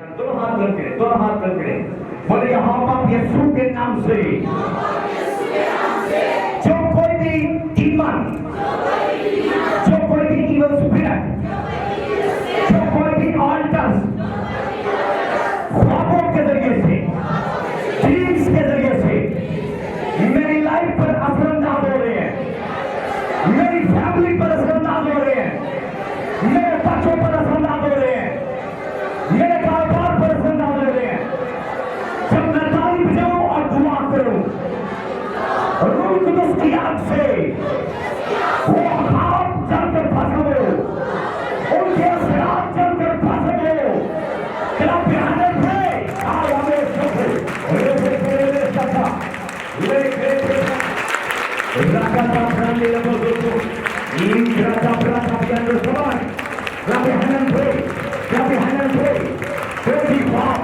दोनों हाथ रखे बोले यहाँ पर यीशु के नाम से जो कोई भी डीमन, जो कोई भी इविल स्पिरिट, जो कोई भी ऑल्टर्स ख्वाबों के जरिए से, ड्रीम्स के जरिए से मेरी लाइफ पर असरअंदाज हो रहे हैं, मेरी फैमिली पर असरअंदाज हो रहे हैं, मेरे बच्चों पर असरअंदाज हो रहे हैं, मेरे कारोबार पर असरअंदाज हो रहे हैं, जब मैं ताली बजाऊं और दुआ करूं रूह कुदस की आग से वो हाथ जलकर भस्म हो, उनके असरात जलकर भस्म हो। क्लब बिहार में आओ हमें सब ले सकता Rakata Brandi Lamozuko, Ingrata Brata Piano Sabai, clap your hand and pray, clap your hand and pray. Pray the bomb,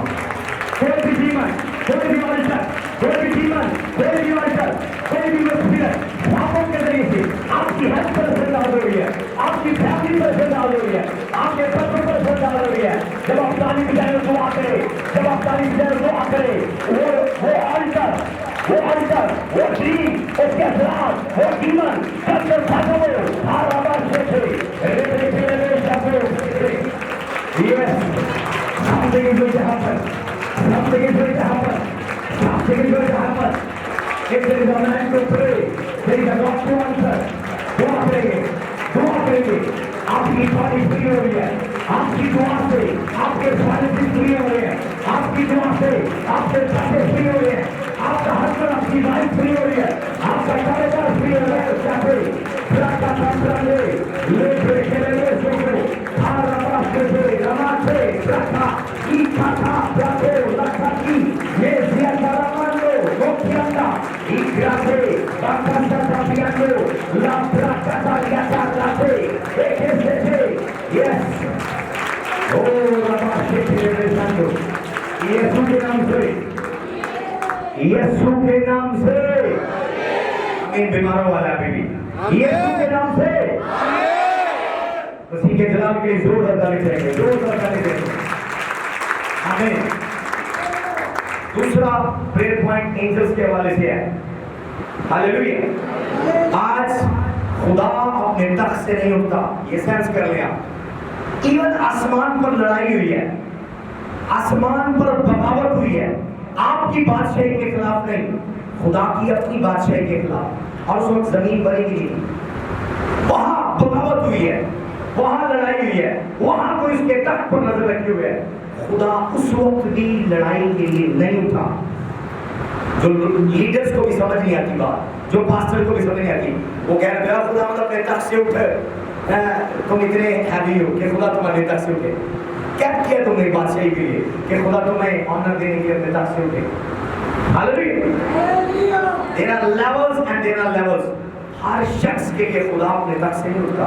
pray the demon, pray the altar, pray the demon, pray the altar, pray the spirit. पापों के जरिए से आपकी health पर असर डाल रही है, आपकी फैमिली पर असर डाल रही है, आपके बच्चों पर असर डाल रही है। जब आप ताली बजाएं तो आते, जब आप ताली बजाएं तो आते, वो altar, वो ड्रीम, उसके असरात, वो डीमन, सबसे भागो, हर आवाज से Yes, something is going to happen. Something is going to happen. Something is going to happen. If there is a man to pray, there is a God to answer. दुआ करेंगे, आपकी बॉडी फ्री हो रही है, आपकी दुआ से आपके फाइनेंस फ्री हो रहे हैं, आपकी दुआ से आपके पैसे फ्री हो रहे हैं, आपका हस्बैंड आपकी वाइफ फ्री हो रही है, आपका कारोबार फ्री हो रहा है। कैसे ब्राका तंत्र ले खेले सोको हारा रास्ते से रमाते ब्राका ई खाता ब्राको लखाती ये दिया करामानो लोकियाना ई ग्रासे बाकांता तापियानो ला ब्राका तालिया तालाते एकेसे यस ओ रमाते खेले सांडो यीशु के नाम से, यीशु के नाम से इन बीमारों वाला अभी भी यीशु के नाम से उसी के जलाल के लिए जोरदार ताली बजाएंगे, जोरदार ताली बजाएंगे। आमीन। दूसरा प्रेयर पॉइंट एंजल्स के हवाले से है। हालेलुया। आज खुदा अपने तख्त से नहीं उठता, ये सेंस कर लिया। इवन आसमान पर लड़ाई हुई है, आसमान पर बगावत हुई है, आपकी बादशाही के खिलाफ नहीं, खुदा की अपनी बादशाही के खिलाफ। और उस वक्त जमीन बनेगी नहीं, वहां बगावत हुई है, वहां लड़ाई हुई है, वहां कोई उसके तख्त पर नजर रखे हुए है। खुदा उस वक्त भी लड़ाई के लिए नहीं उठा। जो लीडर्स को भी समझ नहीं आती बात, जो पास्टर को भी समझ नहीं आती, वो कह रहे हैं खुदा मतलब अपने तख्त से उठे, तुम इतने हैवी हो कि खुदा तुम्हारे तख्त से उठे। क्या किया तुमने बादशाही के लिए कि खुदा तुम्हें ऑनर देने के लिए अपने तख्त से उठे। Hallelujah. There are levels and there are levels. हर शख्स के लिए खुदा अपने तख्त से नहीं उठता,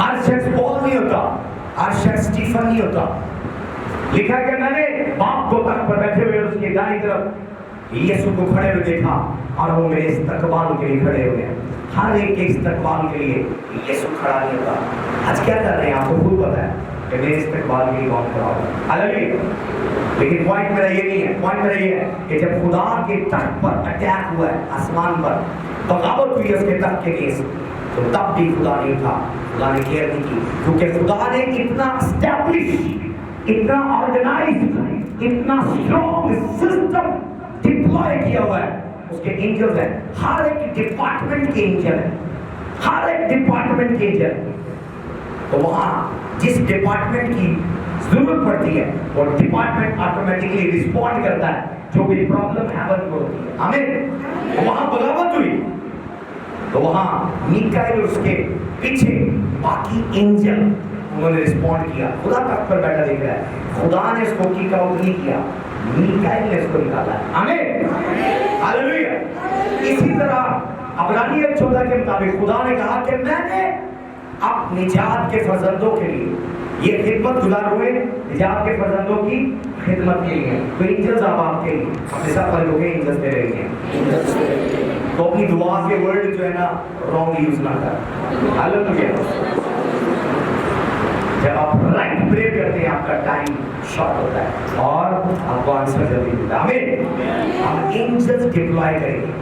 हर शख्स पॉल नहीं होता, हर शख्स स्टीफन नहीं होता। लिखा है कि मैंने बाप को तख्त पर बैठे हुए उसके दाईं तरफ यीशु को खड़े हुए देखा और वो मेरे इस्तकबाल के लिए खड़े हुए हैं। हर एक के इस्तकबाल के लिए यीशु खड़ा नहीं होता। आज क्या कर रहे हैं आपको खुद पता है कि मेरे इस्तकबाल के लिए कौन खड़ा होगा। हालेलुया। लेकिन पॉइंट मेरा ये नहीं है, पॉइंट मेरा ये है कि जब खुदा के तख्त पर अटैक हुआ है, आसमान पर बगावत हुई है उसके तख्त के लिए, तो तब भी खुदा नहीं था, खुदा ने केयर नहीं की, क्योंकि खुदा ने इतना एस्टैब्लिश, इतना ऑर्गेनाइज्ड, इतना स्ट्रॉन्ग सिस्टम डिप्लॉय किया हुआ है। उसके एंजल्स हैं, हर एक डिपार्टमेंट के एंजल है, हर एक डिपार्टमेंट के एंजल। तो वहां जिस डिपार्टमेंट की जरूरत पड़ती है वो डिपार्टमेंट ऑटोमेटिकली रिस्पॉन्ड करता है, जो भी प्रॉब्लम हेवन को होती है। आमीन। वहां बगावत हुई तो वहां मीकाएल उसके पीछे बाकी एंजल उन्होंने रिस्पॉन्ड किया। खुदा तख्त पर बैठा दिख रहा है, खुदा ने इसको किक आउट नहीं किया, मीकाएल ने इसको निकाला है। आमीन। हालेलुया। इसी तरह अब्रानियत 14 के मुताबिक खुदा ने कहा कि मैंने अब निजात के फर्जंदों के लिए ये खिदमत गुजार हुए, निजात के फर्जंदों की खिदमत के लिए। तो एंजल्स आप आपके लिए अपने साथ वाले लोग एंजल्स दे रहे हैं, तो अपनी दुआ के वर्ड जो है ना रॉन्ग यूज ना कर। हालेलुया। जब आप राइट प्रे करते हैं आपका टाइम शॉर्ट होता है और आपको आंसर जल्दी मिलता है। आमीन। हम एंजल्स डिप्लॉय करेंगे।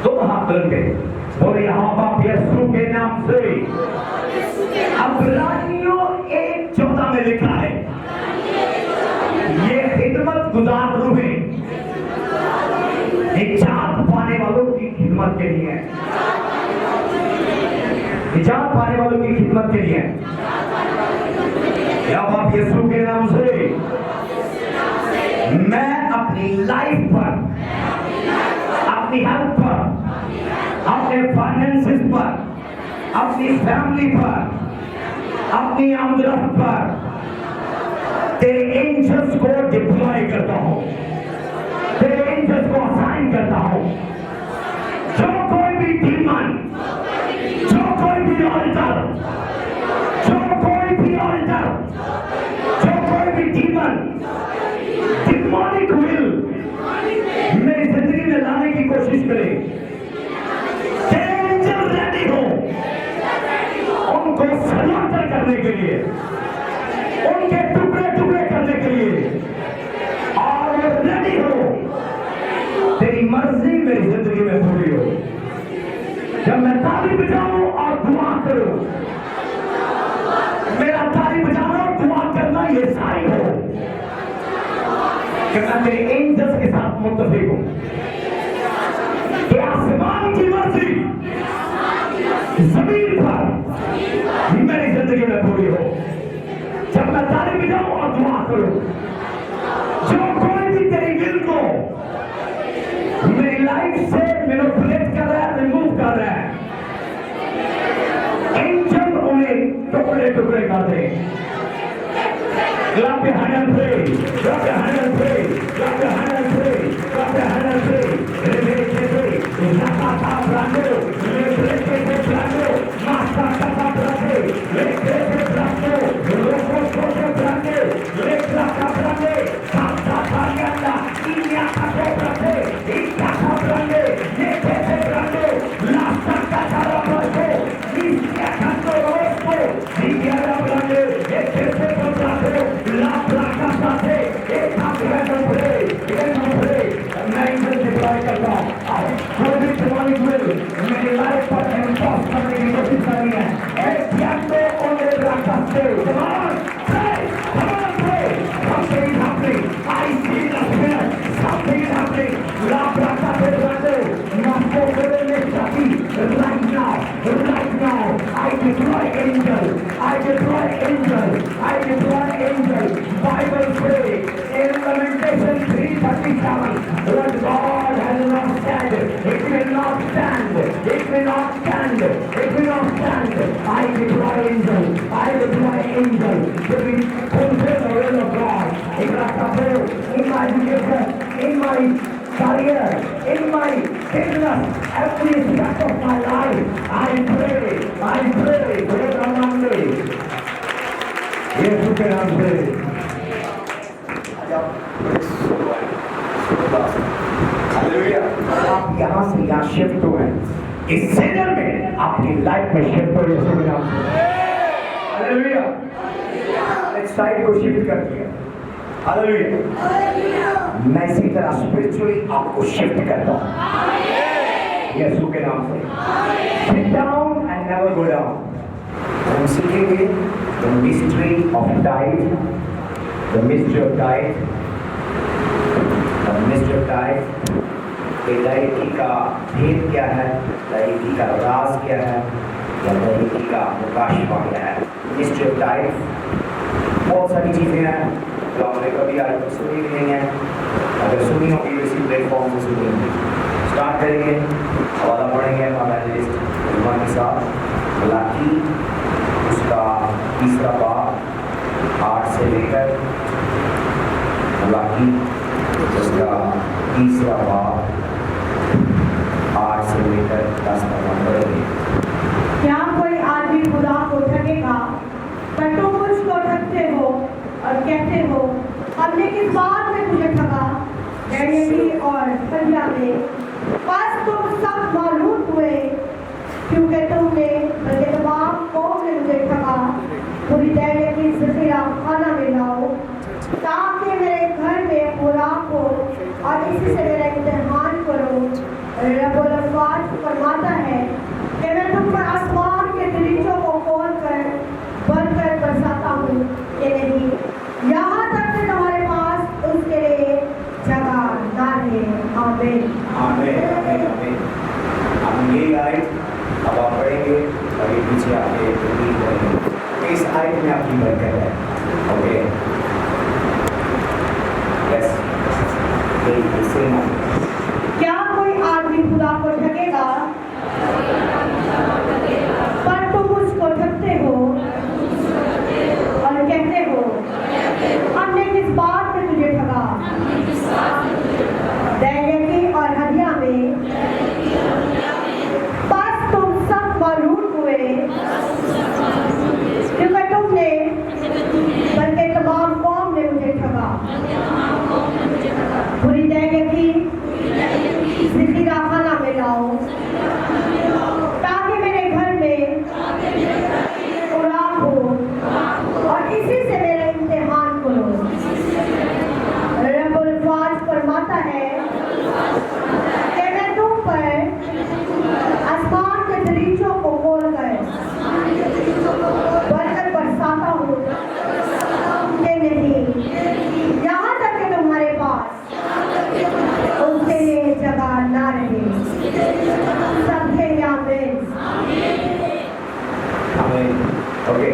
दोनों हाथ बुलंद करें, बोले यहाँ बाप यीशु के नाम से। इब्रानियों 1:14 में लिखा है, ये खिदमत गुजार रूहें निजात पाने वालों की खिदमत के लिए, निजात पाने वालों की खिदमत के लिए। या बाप यीशु के नाम से मैं अपनी लाइफ पर, अपनी हेल्थ पर, अपने फाइनेंसेस पर, अपनी फैमिली पर, अपनी आमदरफ्त पर तेरे एंजल्स को डिप्लॉय करता हूं, तेरे एंजल्स को असाइन करता हूं। जो कोई भी डीमन, जो कोई भी ऑल्टर, जो कोई भी ऑल्टर, जो कोई भी डीमन, डिमोनिक विल मेरी जिंदगी में लाने की कोशिश करे, एंजल रेडी हो उनको सलूट करने के लिए, उनके टुकड़े टुकड़े करने के लिए, और रेडी हो तेरी मर्जी मेरी जिंदगी में पूरी हो। जब मैं ताली बजाऊं और दुआ करूं, मेरा ताली बजाना और दुआ करना ये साइन हो कि मैं मेरे एंजल्स के साथ मुत्तफिक हूं कि आसमान की मर्जी जमीन पर मेरी जिंदगी में पूरी हो। जब मैं ताली बजाऊं और दुआ करूं, जो कोई भी तेरी विल को मेरी लाइफ से मैनिपुलेट कर रहा है, रिमूव कर रहा है, एंजल उन्हें टुकड़े टुकड़े कर दे। Clap your hand and pray. Clap your hand and pray. Clap your hand and pray. Clap your hand and pray. आप यहां से यहां शिफ्ट हुए, इस सीजन में आपकी लाइफ में शिफ्ट हो। यीशु के नाम से हालेलुया। एक साइड को शिफ्ट कर दिया। हालेलुया। मैं इसी तरह स्पिरिचुअली आपको शिफ्ट करता हूं यीशु के नाम से। Sit down and never go down. हम सीखेंगे the mystery of tide, the mystery of tide, the mystery of tide. लाइकी का भेद क्या है, लाइकी का राज क्या है, या लाइकी का मुकाशफा क्या है। मिस्ट्री ऑफ टाइड बहुत सारी चीज़ें हैं जो हमने कभी आज तक सुनी भी नहीं है। अगर सुनी होगी इसी प्लेटफॉर्म से सुनी होगी। स्टार्ट करेंगे, हवाला पढ़ेंगे हमारा लिस्ट के साथ। लाइकी उसका तीसरा बाब 8 से लेकर, लाइकी उसका तीसरा बाब 8 से लेकर 10 तक हम पढ़ेंगे। क्या कोई आदमी खुदा को ठगेगा? पर तुम उसको ठगते हो और कहते हो हमने किस बात में तुझे ठगा? डैनियली और पंजा में बस तुम सब मालूम हुए, क्योंकि तुमने बल्कि तमाम कौम ने मुझे ठगा। पूरी डैनियल की जजीरा खाना में हमें ओके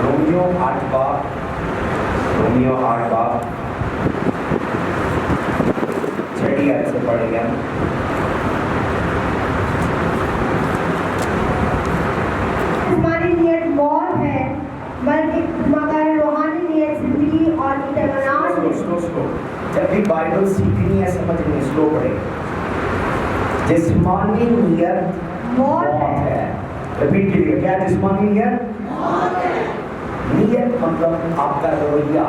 रोमियो 8 बाब 6 आयत से पढ़ेंगे हम। जिस्मानी नियत मौत है, बल्कि मगर रूहानी नियत जिंदगी और इत्मीनान है। स्लो जब भी बाइबल सीखनी है समझनी स्लो पढ़ेंगे। जिस्मानी नियत मौत है। रिपीट कीजिए, क्या जिस्मानी नियत मौत है। नियत मतलब आपका रवैया,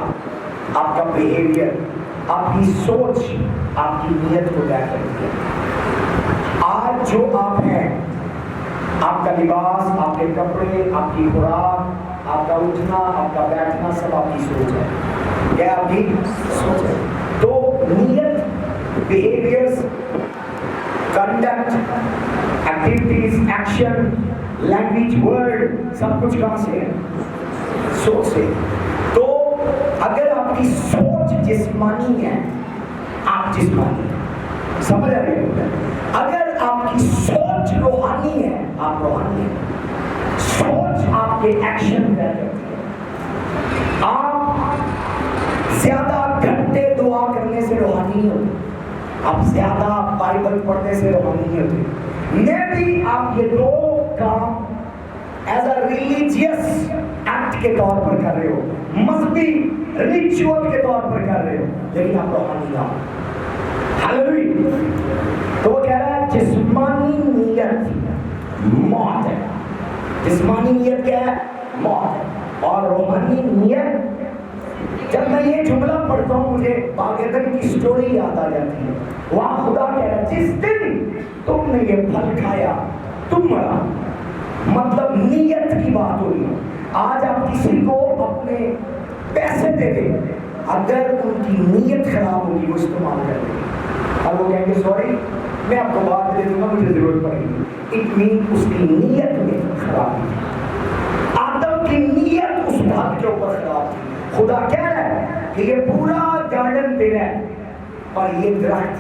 आपका बिहेवियर, आपकी सोच आपकी नियत को तय करती है। आज जो आप हैं, आपका लिबास, आपके कपड़े, आपकी खुराक, आपका उठना, आपका बैठना, सब आपकी सोच है। क्या आपकी सोच है? तो नियत, behaviours, conduct, activities, action, language, word, सब कुछ कहां से है? सोच से। तो अगर आपकी सोच जिस्मानी है, आप जिस्मानी है। समझ आ रही है? अगर आपकी सोच रूहानी है, आप रूहानी है। सोच आपके एक्शन कर रही है। आप ज्यादा घंटे दुआ करने से रूहानी नहीं होते, आप ज्यादा बाइबल पढ़ने से रूहानी नहीं होते। मैं भी आप ये दो काम एज अ रिलीजियस एक्ट के तौर पर कर रहे हो, मजहबी रिचुअल के तौर पर कर रहे हो, लेकिन आप रूहानी ना हो। हालेलुया। तो वो कह रहा है जिस्मानी नियत मौत है। जिस्मानी नियत क्या है? मौत है। और रूहानी नियत, जब मैं ये जुमला पढ़ता हूँ मुझे बागेदन की स्टोरी याद आ जाती है। वहां खुदा कह रहा है जिस दिन तुमने ये फल खाया तुम मरा। मतलब नियत की बात हो रही है। आज आप किसी को अपने पैसे दे दें, अगर उनकी नियत खराब होगी वो इस्तेमाल कर देंगे और वो कहेंगे सॉरी मैं आपको बाद दे दूंगा, मुझे जरूरत पड़ेगी। इट मीन उसकी नियत में खराबी थी। आदम की नियत उस बात के ऊपर खराब थी। खुदा कह रहा है कि ये पूरा गार्डन तेरा है और ये दरख्त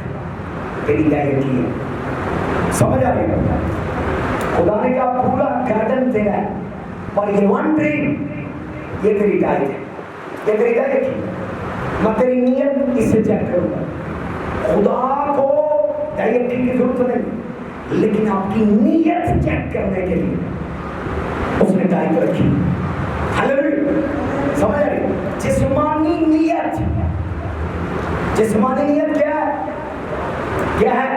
तेरी दायरे की है। समझ आ रही है? खुदा ने कहा पूरा गार्डन तेरा है और ये वन ट्री ये तेरी डाइट है, ये तेरी डाइट है। मैं तेरी नियत इससे चेक करूंगा। खुदा को डाइट की जरूरत नहीं, लेकिन आपकी नियत चेक करने के लिए उसने डाइट रखी। हालेलुया। समझ आ रही? जिस्मानी नियत, जिस्मानी नियत क्या है? क्या है?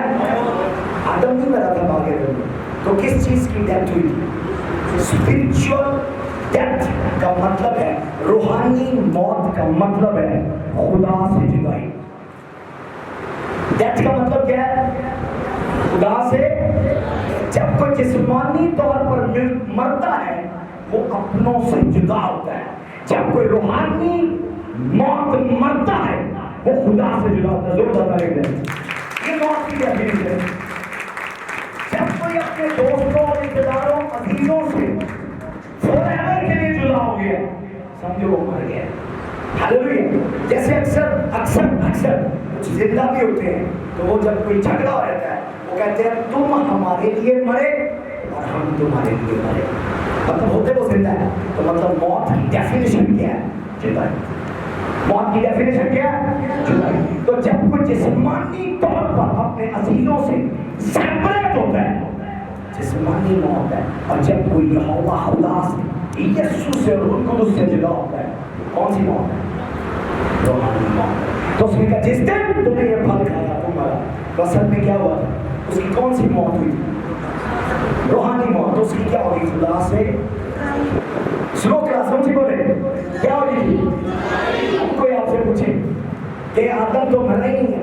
आदम नहीं मरा था बागेदन में, तो किस चीज की डेथ हुई थी? स्पिरिचुअल डेथ का मतलब है, रूहानी मौत का मतलब है खुदा से जुदाई। डेथ का मतलब क्या है? खुदा से। जब कोई जिस्मानी तौर पर मरता है वो अपनों से जुदा होता है। जब कोई रूहानी मौत मरता है वो खुदा से जुदा होता है। जोर बता रहे हैं, ये मौत की डेफिनेशन है। जब कोई अपने दोस्तों, रिश्तेदारों, अजीजों से फॉरएवर के लिए जुदा हो गया, समझो वो मर गया। हालेलुया। जैसे अक्सर कुछ जिंदा भी होते हैं, तो वो जब कोई झगड़ा हो जाता है वो कहते हैं तुम हमारे लिए मरे और हम तुम्हारे लिए मरे। मतलब होते वो जिंदा है। तो मतलब मौत की डेफिनेशन क्या है? जुदाई। मौत की डेफिनेशन क्या है? जुदाई। तो जब कोई जिस्मानी तौर पर अपने अजीजों से सेपरेट होता है, जिस्मानी मौत है। और जब कोई यहोवा खुदा से, यीशु से, रूह कुदुस से जुदा होता है, कौन सी मौत है? रूहानी मौत। तो उसने कहा जिस दिन तुमने ये फल खाया तुम मरा। तो असल में क्या हुआ था? उसकी कौन सी मौत हुई? रूहानी मौत। तो उसकी क्या होगी? खुदा से। स्लो क्लास समझी बोले क्या होगी? कोई आपसे पूछे कि आदम तो मरा ही नहीं है,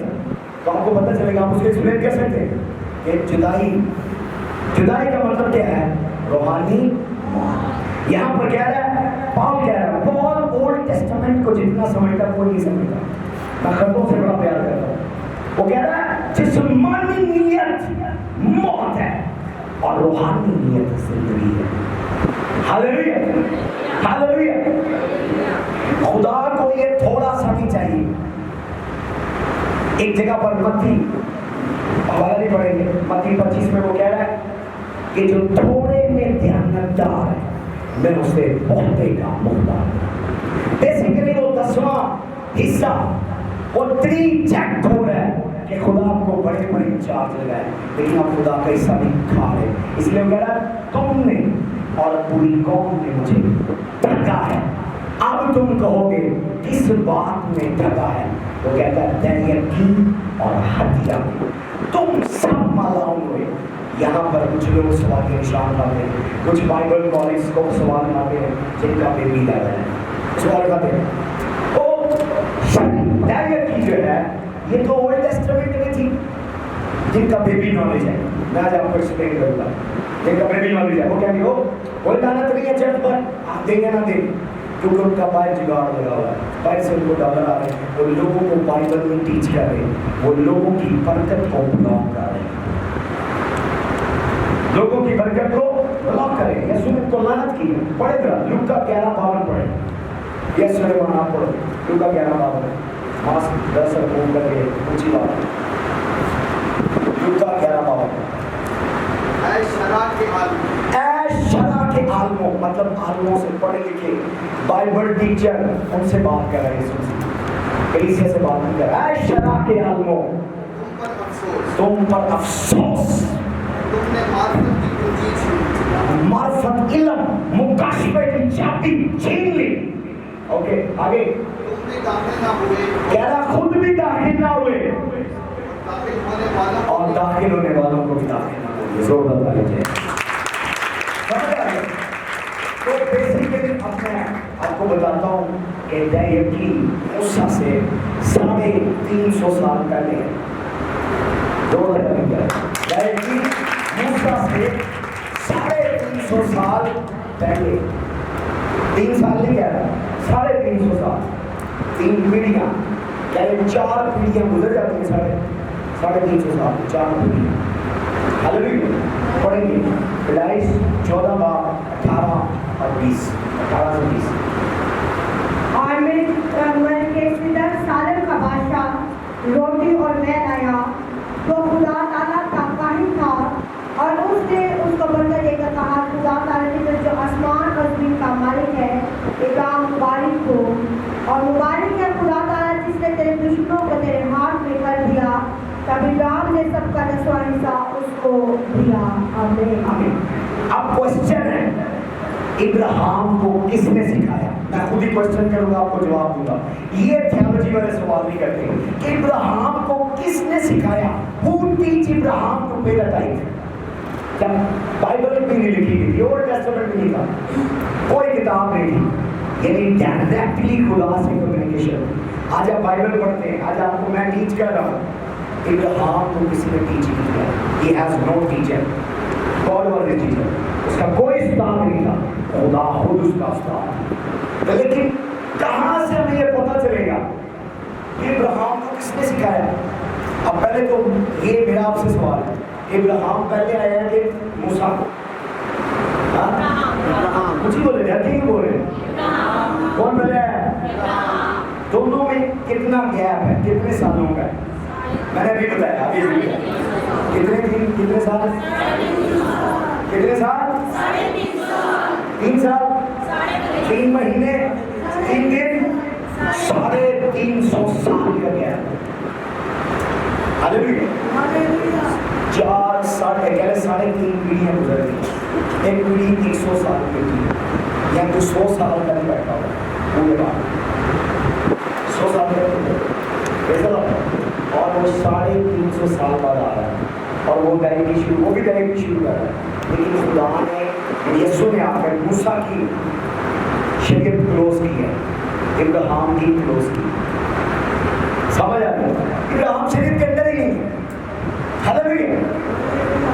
तो आपको पता चलेगा, आप उसको एक्सप्लेन कर सकते हैं कि जुदाई का मतलब क्या है? रूहानी मौत। यहाँ पर कह रहा है, पॉल कह रहा है, पॉल ओल्ड टेस्टामेंट को जितना समझता है कोई नहीं समझता। मैं खतों से बड़ा प्यार करता हूँ। वो कह रहा है जिस्मानी नियत मौत है और रूहानी नियत जिंदगी है। Hallelujah, hallelujah. खुदा को ये थोड़ा सा नहीं चाहिए। एक जगह पर मत्ती, हवाला नहीं पढ़ेंगे, मत्ती 25 में वो कह रहा है कि जो थोड़े में ध्यान न میں اسے بہتے کا محتاج ہوں. بیسیکلی وہ 10واں حصہ وہ 3 چیک ہو رہا ہے کہ خدا آپ کو بڑے بڑے انچارج لگائے, لیکن آپ خدا کا حصہ نہیں کھا رہے. اس لیے وہ کہہ رہا ہے تم نے اور پوری قوم نے مجھے ٹھگا ہے, اب تم کہو گے کس بات میں ٹھگا ہے. وہ کہتا ہے دینیل کی اور ہدیہ میں تم سب مالاؤں ہوئے. یہاں پر کچھ لوگ سوال کے نشان لاتے ہیں, کچھ بائبل کالج کو سوال لاتے ہیں جن کا بیبی لگا ہے, سوال کھاتے ہیں وہ دینیل کی جو ہے یہ تو اولڈ ٹیسٹمنٹ میں تھی جن کا بیبی نالج ہے. میں آج آپ کو ایکسپلین کروں گا جن کا بیبی نالج ہے. وہ کیا کہ وہ کوئی لعنت نہیں ہے چرچ پر, آپ دیں یا نہ دیں, کیونکہ ان کا باہر جگاڑ لگا ہوا ہے, باہر سے ان کو ڈالر آ رہے ہیں, وہ لوگوں کو بائبل میں ٹیچ کر رہے ہیں, وہ لوگوں کی برکت کو بلاک کر رہے ہیں, لوگوں کی برکت کو بلاک کریں. یسوع نے تو لعنت کی ہے. پڑھے گا لوکا 11:52 پڑھے. یسوع نے وہاں پڑھو لوکا 11:52 ماسک دراصل گھوم کر کے اونچی بات. لوکا 11:52 اے شرع کے عالموں, مطلب عالموں سے پڑھے لکھے بائبل ٹیچر, ان سے بات کر رہے ہیں یسوع, کلیسیا سے بات نہیں کر رہا. اے شرع کے عالموں تم پر افسوس, تم نے معرفت علم مکاشفہ کی چابی چھین لی. اوکے آگے تم بھی داخل نہ ہوئے, کہہ رہا خود بھی داخل نہ ہوئے داخل ہونے والوں اور داخل ہونے والوں کو بھی داخل نہ ہوئے. زور بتا لیجیے. سمجھ آ گیا؟ تو بیسیکلی اب میں آپ کو بتاتا ہوں کہ دینیل کی موسیٰ سے 350 سال پہلے ہے. زور بتا لیجیے. دینیل کی موسیٰ سے 350 سال پہلے, 3 سال نہیں کہہ رہا, 350 سال, 3 پیڑھیاں, یعنی 4 پیڑھیاں گزر جاتی ہیں. 350 سال 4 پیڑھیاں. ہاللیلویا. پڑھیں گے پیدائش 14:18 اور 20, 18 سے 20. اور ملکیسیدک سالم کا بادشاہ روٹی اور مید آیا تو خدا تعالیٰ کا کاہن تھا, اور اس نے اس کو برکت دے کر کہا خدا تعالیٰ نے جو آسمان اور زمین کا مالک ہے ابراہیم مبارک ہو, اور مبارک ہے خدا تعالیٰ جس نے تیرے دشمنوں کو تیرے ہاتھ میں کر دیا. تب ابراہیم نے سب کا 10واں حصہ اس کو دیا. آمین. اب کوشچن ہے ابراہیم کو کس نے سکھایا؟ میں خود ہی کوشچن کروں گا, آپ کو جواب دوں گا. یہ تھیولوجی والے سوال نہیں کرتے کہ ابراہیم کو کس نے سکھایا. Who teach Abraham to pay the tithe? جب بائبل بھی نہیں لکھی گئی تھی, اولڈ ٹیسٹمنٹ بھی نہیں تھا, کوئی کتاب نہیں تھی, یعنی ڈائریکٹلی خدا سے کمیونیکیشن. آج آپ بائبل پڑھتے ہیں, آج آپ کو میں ٹیچ کر رہا ہوں, ابراہیم کو کسی نے ٹیچ نہیں کیا. He has no teacher. God was his teacher. اس کا کوئی استاد نہیں تھا, خدا خود اس کا استاد. لیکن کہاں سے ہمیں یہ پتہ چلے گا کہ ابراہیم کو کس نے سکھایا؟ اب پہلے تو یہ میرا آپ سے سوال ہے, ابراہیم پہلے آیا کہ موسیٰ کو؟ کچھ ہی بولے رہے, ٹھیک بول رہے ہیں. کون پہلے آیا؟ دونوں میں کتنا گیپ ہے, کتنے سالوں کا ہے؟ میں نے ابھی بتایا, ابھی کتنے سال؟ کتنے سال؟ 3 سال, 3 مہینے, 3 دن, 350 سال کا گیپ. ہاللیلویا. 3.5 پیڑھیاں گزر گئی. ایک پیڑھی 100 سال کی تھی, یا تو 100 سال تک بیٹھا ہوا پورے بات 100 سال تک, اور وہ 350 سال بعد آ رہا ہے, اور وہ بھی ڈائریکٹلی شروع کر رہا ہے. لیکن خدا نے یسوع نے آ کر موسیٰ کی شریعت کلوز کی ہے, ابراہیم کی کلوز کی. سمجھ آ گیا؟ ابراہیم شریعت کے اندر ہی نہیں ہے. ہاللیلویا.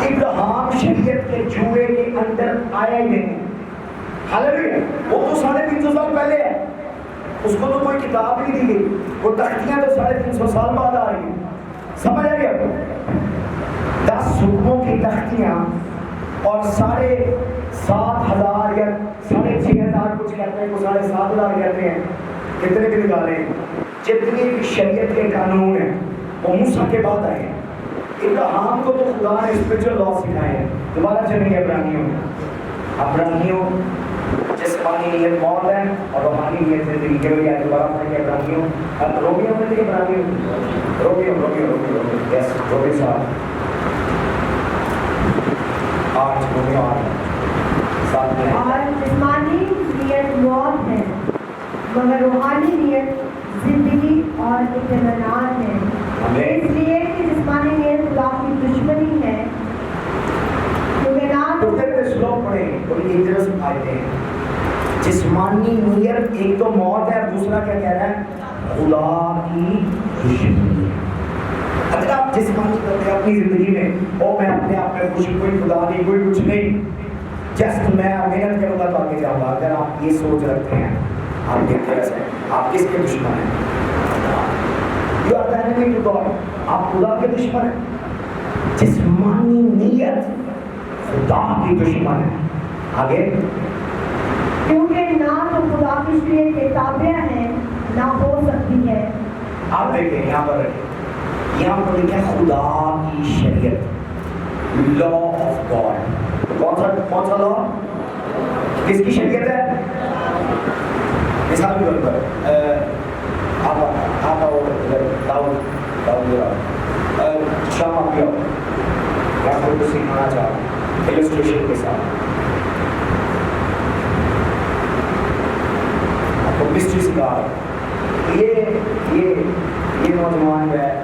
ابراہیم شریعت کے جوئے کے اندر آیا ہی نہیں. ہاللیلویا. وہ تو 350 سال پہلے ہے, اس کو تو کوئی کتاب نہیں دی گئی, وہ تختیاں تو 350 سال بعد آ رہی ہیں. سمجھ آ گیا؟ 10 حکموں کی تختیاں اور 7,500 یا 6,500 کچھ کہتے ہیں, وہ 7,500 کہتے ہیں, کتنے کے نکالے ہیں. جتنی بھی شریعت کے قانون ہیں وہ موسیٰ کے بعد آئے ہیں. ابراہیم کو تو خدا نے اسپرچل لا سکھائے ہیں. دوبارہ چلیں گے ابراہیمیوں جسمانی نیت موت ہے اور روحانی نیت زندگی کے لیے دوبارہ پڑھ کے ابراہیمیوں رومیو میں تھے رومیو یس رومیو صاحب 8 رومیو 8 7 اور جسمانی نیت موت ہے مگر روحانی نیت زندگی اور اطمینان ہے اس لیے کہ جسمانی نیت خدا کی دشمنی ہے کیونکہ نہ تو پھر سلوک پڑھیں بڑی ڈینجرس آیتیں ہیں. جسمانی نیت ایک تو موت ہے اور دوسرا کیا کہہ رہا ہے خدا کی دشمنی ہے. اگر آپ جسمانی کرتے ہیں اپنی زندگی میں او میں اپنے آپ میں خوشی کوئی خدا نہیں کوئی کچھ نہیں جسٹ میں محنت کروں گا تو آگے جاؤں گا اگر آپ یہ سوچ رکھتے ہیں آپ دیکھتے ہیں آپ کس کے دشمن ہیں you are the enemy to God آپ خدا کے دشمن ہیں. جسمانی نیت خدا کی دشمن ہے. آگے کیونکہ نہ تو خدا کی شریعت کے تابع ہے نہ ہو سکتی ہے. آپ دیکھیں یہاں پر رکھیں یہاں پر لکھا ہے خدا کی شریعت لا آف گاڈ. کون سا لا کس کی شریعت ہے مثال کے طور پر آپ آؤ داؤد شام آپ بھی آؤ میں آپ کو سکھانا چاہ رہا ہوں ایلسٹریشن کے ساتھ آپ کو مسٹری سکھا رہا ہوں. یہ نوجوان جو ہے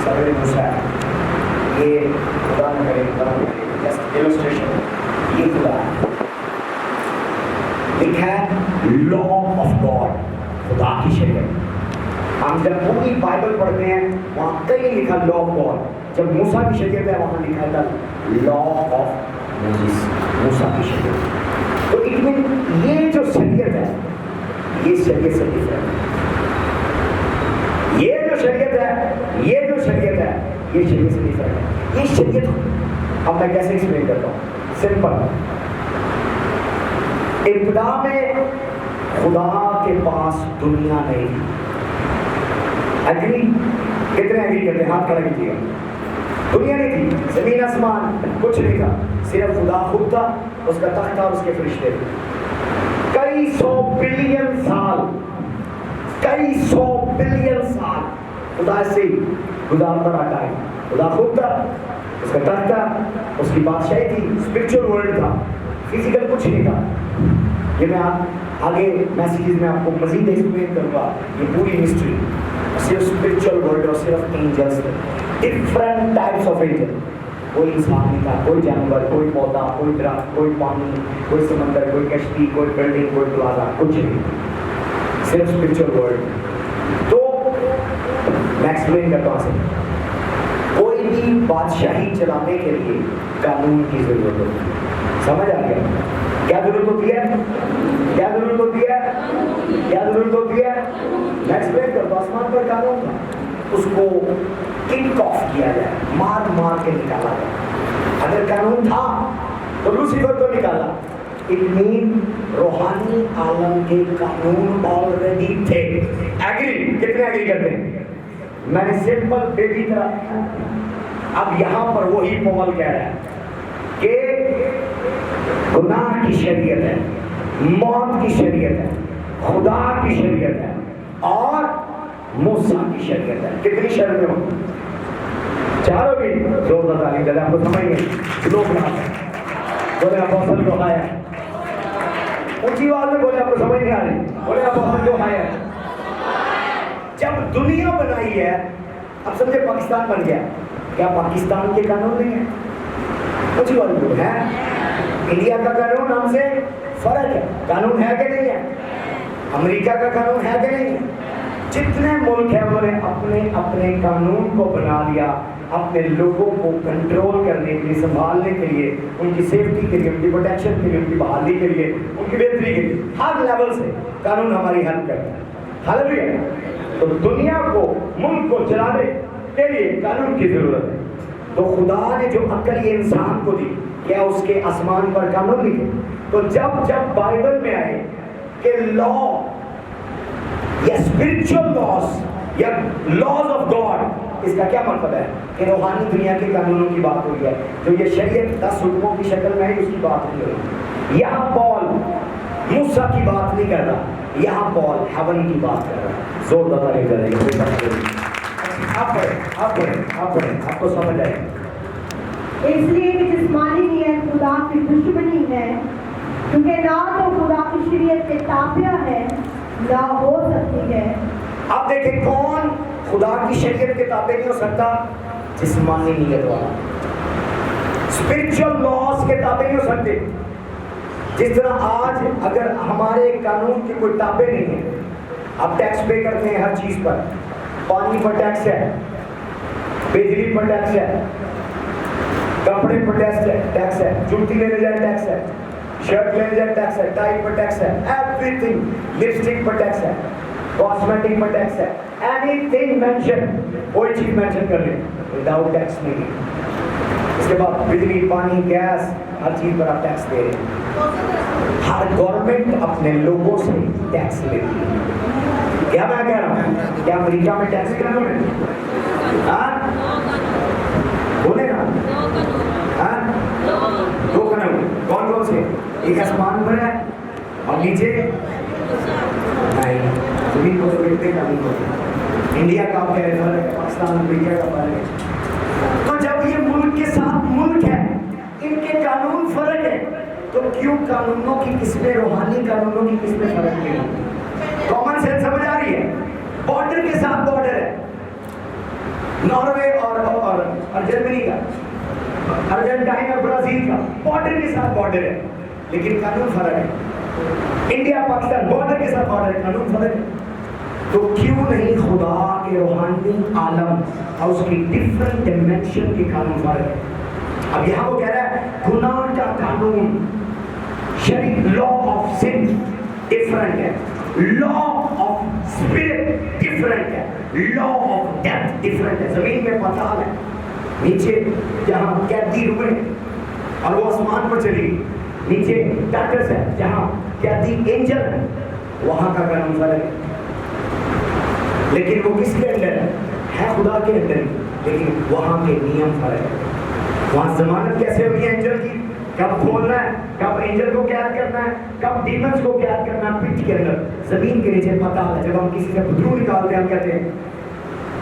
سویرے موسیٰ ہے یہ خدا نہ کرے جسٹ ایلسٹریشن یہ خدا ہے لکھا ہے لا آف گاڈ خدا کی شریعت. ہم جب پوری بائبل پڑھتے ہیں وہاں کہیں لکھا لا آف گاڈ جب موسیٰ کی شریعت ہے وہاں لکھا ہے لا آف موسیٰ موسیٰ کی شریعت. تو یہ جو شریعت ہے یہ شریعت سے ڈفرنٹ ہے. یہ جو شریعت ہے یہ شریعت سے ڈفرنٹ ہے. یہ شریعت اب میں کیسے ایکسپلین کرتا ہوں سمپل. ابتدا میں خدا کے پاس دنیا نہیں تھی. ایگری کتنے ایگری کرتے ہیں ہاتھ کھڑا کیجیے. دنیا نہیں تھی زمین آسمان کچھ نہیں تھا صرف خدا خود تھا اس کا تخت تھا اس کے فرشتے تھے. کئی سو بلین سال خدا سے گزارتا رہا ٹائم. خدا خود تھا اس کا تخت تھا اس کی بادشاہی تھی اسپرچل ورلڈ تھا فزیکل کچھ نہیں تھا. یہ میں آگے میسیجز میں آپ کو مزید ایکسپلین کروں گا یہ پوری ہسٹری. صرف اسپرچل ورلڈ اور صرف اینجلس تھے ڈفرنٹ ٹائپس آف اینجل. کوئی انسان نہیں تھا کوئی جانور کوئی پودا کوئی درخت کوئی پانی کوئی سمندر کوئی کشتی کوئی بلڈنگ کوئی پلازا کچھ نہیں صرف اسپرچل ورلڈ. تو میں ایکسپلین کرتا ہوں سے کوئی بھی بادشاہی چلانے کے لیے قانون کی ضرورت ہوتی ہے. سمجھ آ گیا کیا ضرورت ہوتی ہے میں ایکسپلین کرتا ہوں. آسمان پر قانون تھا اس کو کک آف کیا جائے مار کے نکالا جائے. اگر قانون تھا تو لوسیفر کو نکالا. اٹ مین روحانی عالم کے قانون آلریڈی تھے. ایگری کتنے ایگری کرتے ہیں؟ میں نے سمپل بیبی طرح اب یہاں پر وہی پول کہہ رہا ہے کہ گناہ کی شریعت ہے موت کی شریعت ہے خدا کی شریعت ہے اور موسیٰ کی شریعت ہے. کتنی شرطیں ہوں چاروں بھی زور تعلیم دے آپ کو سمجھ گئے لوگ بولے آپ حسن کو کھایا اونچی آواز میں بولے آپ کو سمجھ نہیں آ رہی بولے آپ حسن کو کھایا. جب دنیا بنائی ہے اب سمجھے پاکستان بن گیا کیا پاکستان کے قانون نہیں ہے اونچی آواز میں ہے. انڈیا کا قانون ہم سے فرق ہے قانون ہے کہ نہیں ہے. امریکہ کا قانون ہے کہ نہیں ہے. جتنے ملک ہیں انہوں نے اپنے قانون کو بنا لیا اپنے لوگوں کو کنٹرول کرنے کے لیے سنبھالنے کے لیے ان کی سیفٹی کے لیے ان کی پروٹیکشن کے لیے ان کی بحالی کے لیے ان کی بہتری کے لیے ہر لیول سے قانون ہماری ہیلپ کرتا ہے. ہاللیلویا. تو دنیا کو ملک کو چلانے کے لیے قانون کی ضرورت ہے. تو خدا نے جو عقل یہ انسان کو دی کیا اس کے آسمان پر قانون نہیں تھے؟ تو جب بائبل میں آئے کہ لا یا اسپرچل لاز یا لاز آف گاڈ اس کا کیا مطلب ہے کہ روحانی دنیا کے قانونوں کی بات ہوئی ہے. جو یہ شریعت 10 حکموں کی شکل میں ہے اس کی بات نہیں ہوئی. یہاں پال موسیٰ کی بات نہیں کر رہا, یہاں پال ہیون کی بات کر رہا ہے. زور دادا نہیں کر رہے. آپ پڑھیں, آپ کو سمجھ آئے. اس لیے کہ جسمانی نیت خدا کی دشمنی ہے, کیونکہ نہ تو خدا کی شریعت کے تابع ہے نہ ہو سکتی ہے. اب دیکھیں کون خدا کی شریعت کے تابع نہیں ہو سکتا؟ جسمانی نیت والا. اسپرچل لاز کے تابع نہیں ہو سکتے. جس طرح آج اگر ہمارے قانون کی کوئی تابع نہیں ہے, آپ ٹیکس پے کرتے ہیں ہر چیز پر, پانی پر ٹیکس ہے, بجلی پر ٹیکس ہے, کپڑے پر ٹیکس ہے, جوتی لینے جائے ٹیکس ہے, شرٹ لینے جائے ٹیکس ہے, ٹائی پر ٹیکس ہے, ایوری تھنگ, لپسٹک پر ٹیکس ہے, کاسمیٹک پر ٹیکس ہے, اینی تھنگ مینشن, کوئی چیز مینشن کر لیں وداؤٹ ٹیکس نہیں ہے. اس کے بعد بجلی, پانی, گیس, ہر چیز پر آپ ٹیکس دے رہے ہیں. ہر گورنمنٹ اپنے لوگوں سے ٹیکس لیتی ہے. کیا میں کہہ رہا ہوں, کیا امریکہ میں ٹیکس کیا انہوں نے؟ بولے نا, دو قانون. کون کون سے؟ ایک آسمان پر ہے اور نیچے نہیں, زمین کو تو دیکھتے قانون کو. انڈیا کا آپ کہہ رہے ہیں, پاکستان, امریکہ کا فرق ہے. تو جب یہ ملک کے ساتھ ملک ہے, ان کے قانون فرق ہے, تو کیوں قانونوں کی قسمیں, روحانی قانونوں کی قسمیں فرق نہیں ہوتی؟ کامن سینس سمجھ آ رہی ہے؟ بارڈر کے ساتھ بارڈر ہے, ناروے اور جرمنی کا, ارجنٹائن اور برازیل کا بارڈر کے ساتھ بارڈر ہے, لیکن قانون فرق ہے. انڈیا پاکستان بارڈر کے ساتھ بارڈر ہے, قانون فرق ہے. تو کیوں نہیں خدا کے روحانی عالم اور اس کی ڈفرنٹ ڈیمنشن کے قانون فرق ہے؟ اب یہاں وہ کہہ رہا ہے گناہ کا قانون, شریع لا آف سن ڈفرنٹ ہے, لا آف اسپرٹ ڈفرنٹ ہے, لا آف ڈیتھ ڈفرنٹ ہے. زمین میں پتال ہے, نیچے جہاں قیدی روئے اور وہ آسمان پر چلی, نیچے ڈاکٹرز ہے جہاں قیدی اینجل ہے, وہاں کا قانون فرق ہے. لیکن وہ کس کے اندر ہے خدا کے اندر, لیکن وہاں کے نیم فرق ہے. وہاں ضمانت کیسے ہوگی اینجل کی, کب کھولنا ہے, کب اینجل کو قید کرنا ہے, کب ڈیمنز کو قید کرنا ہے پٹ کے اندر. زمین کے نیچے پتہ ہے, جب ہم کسی سے بدرو نکالتے ہیں ہم کہتے ہیں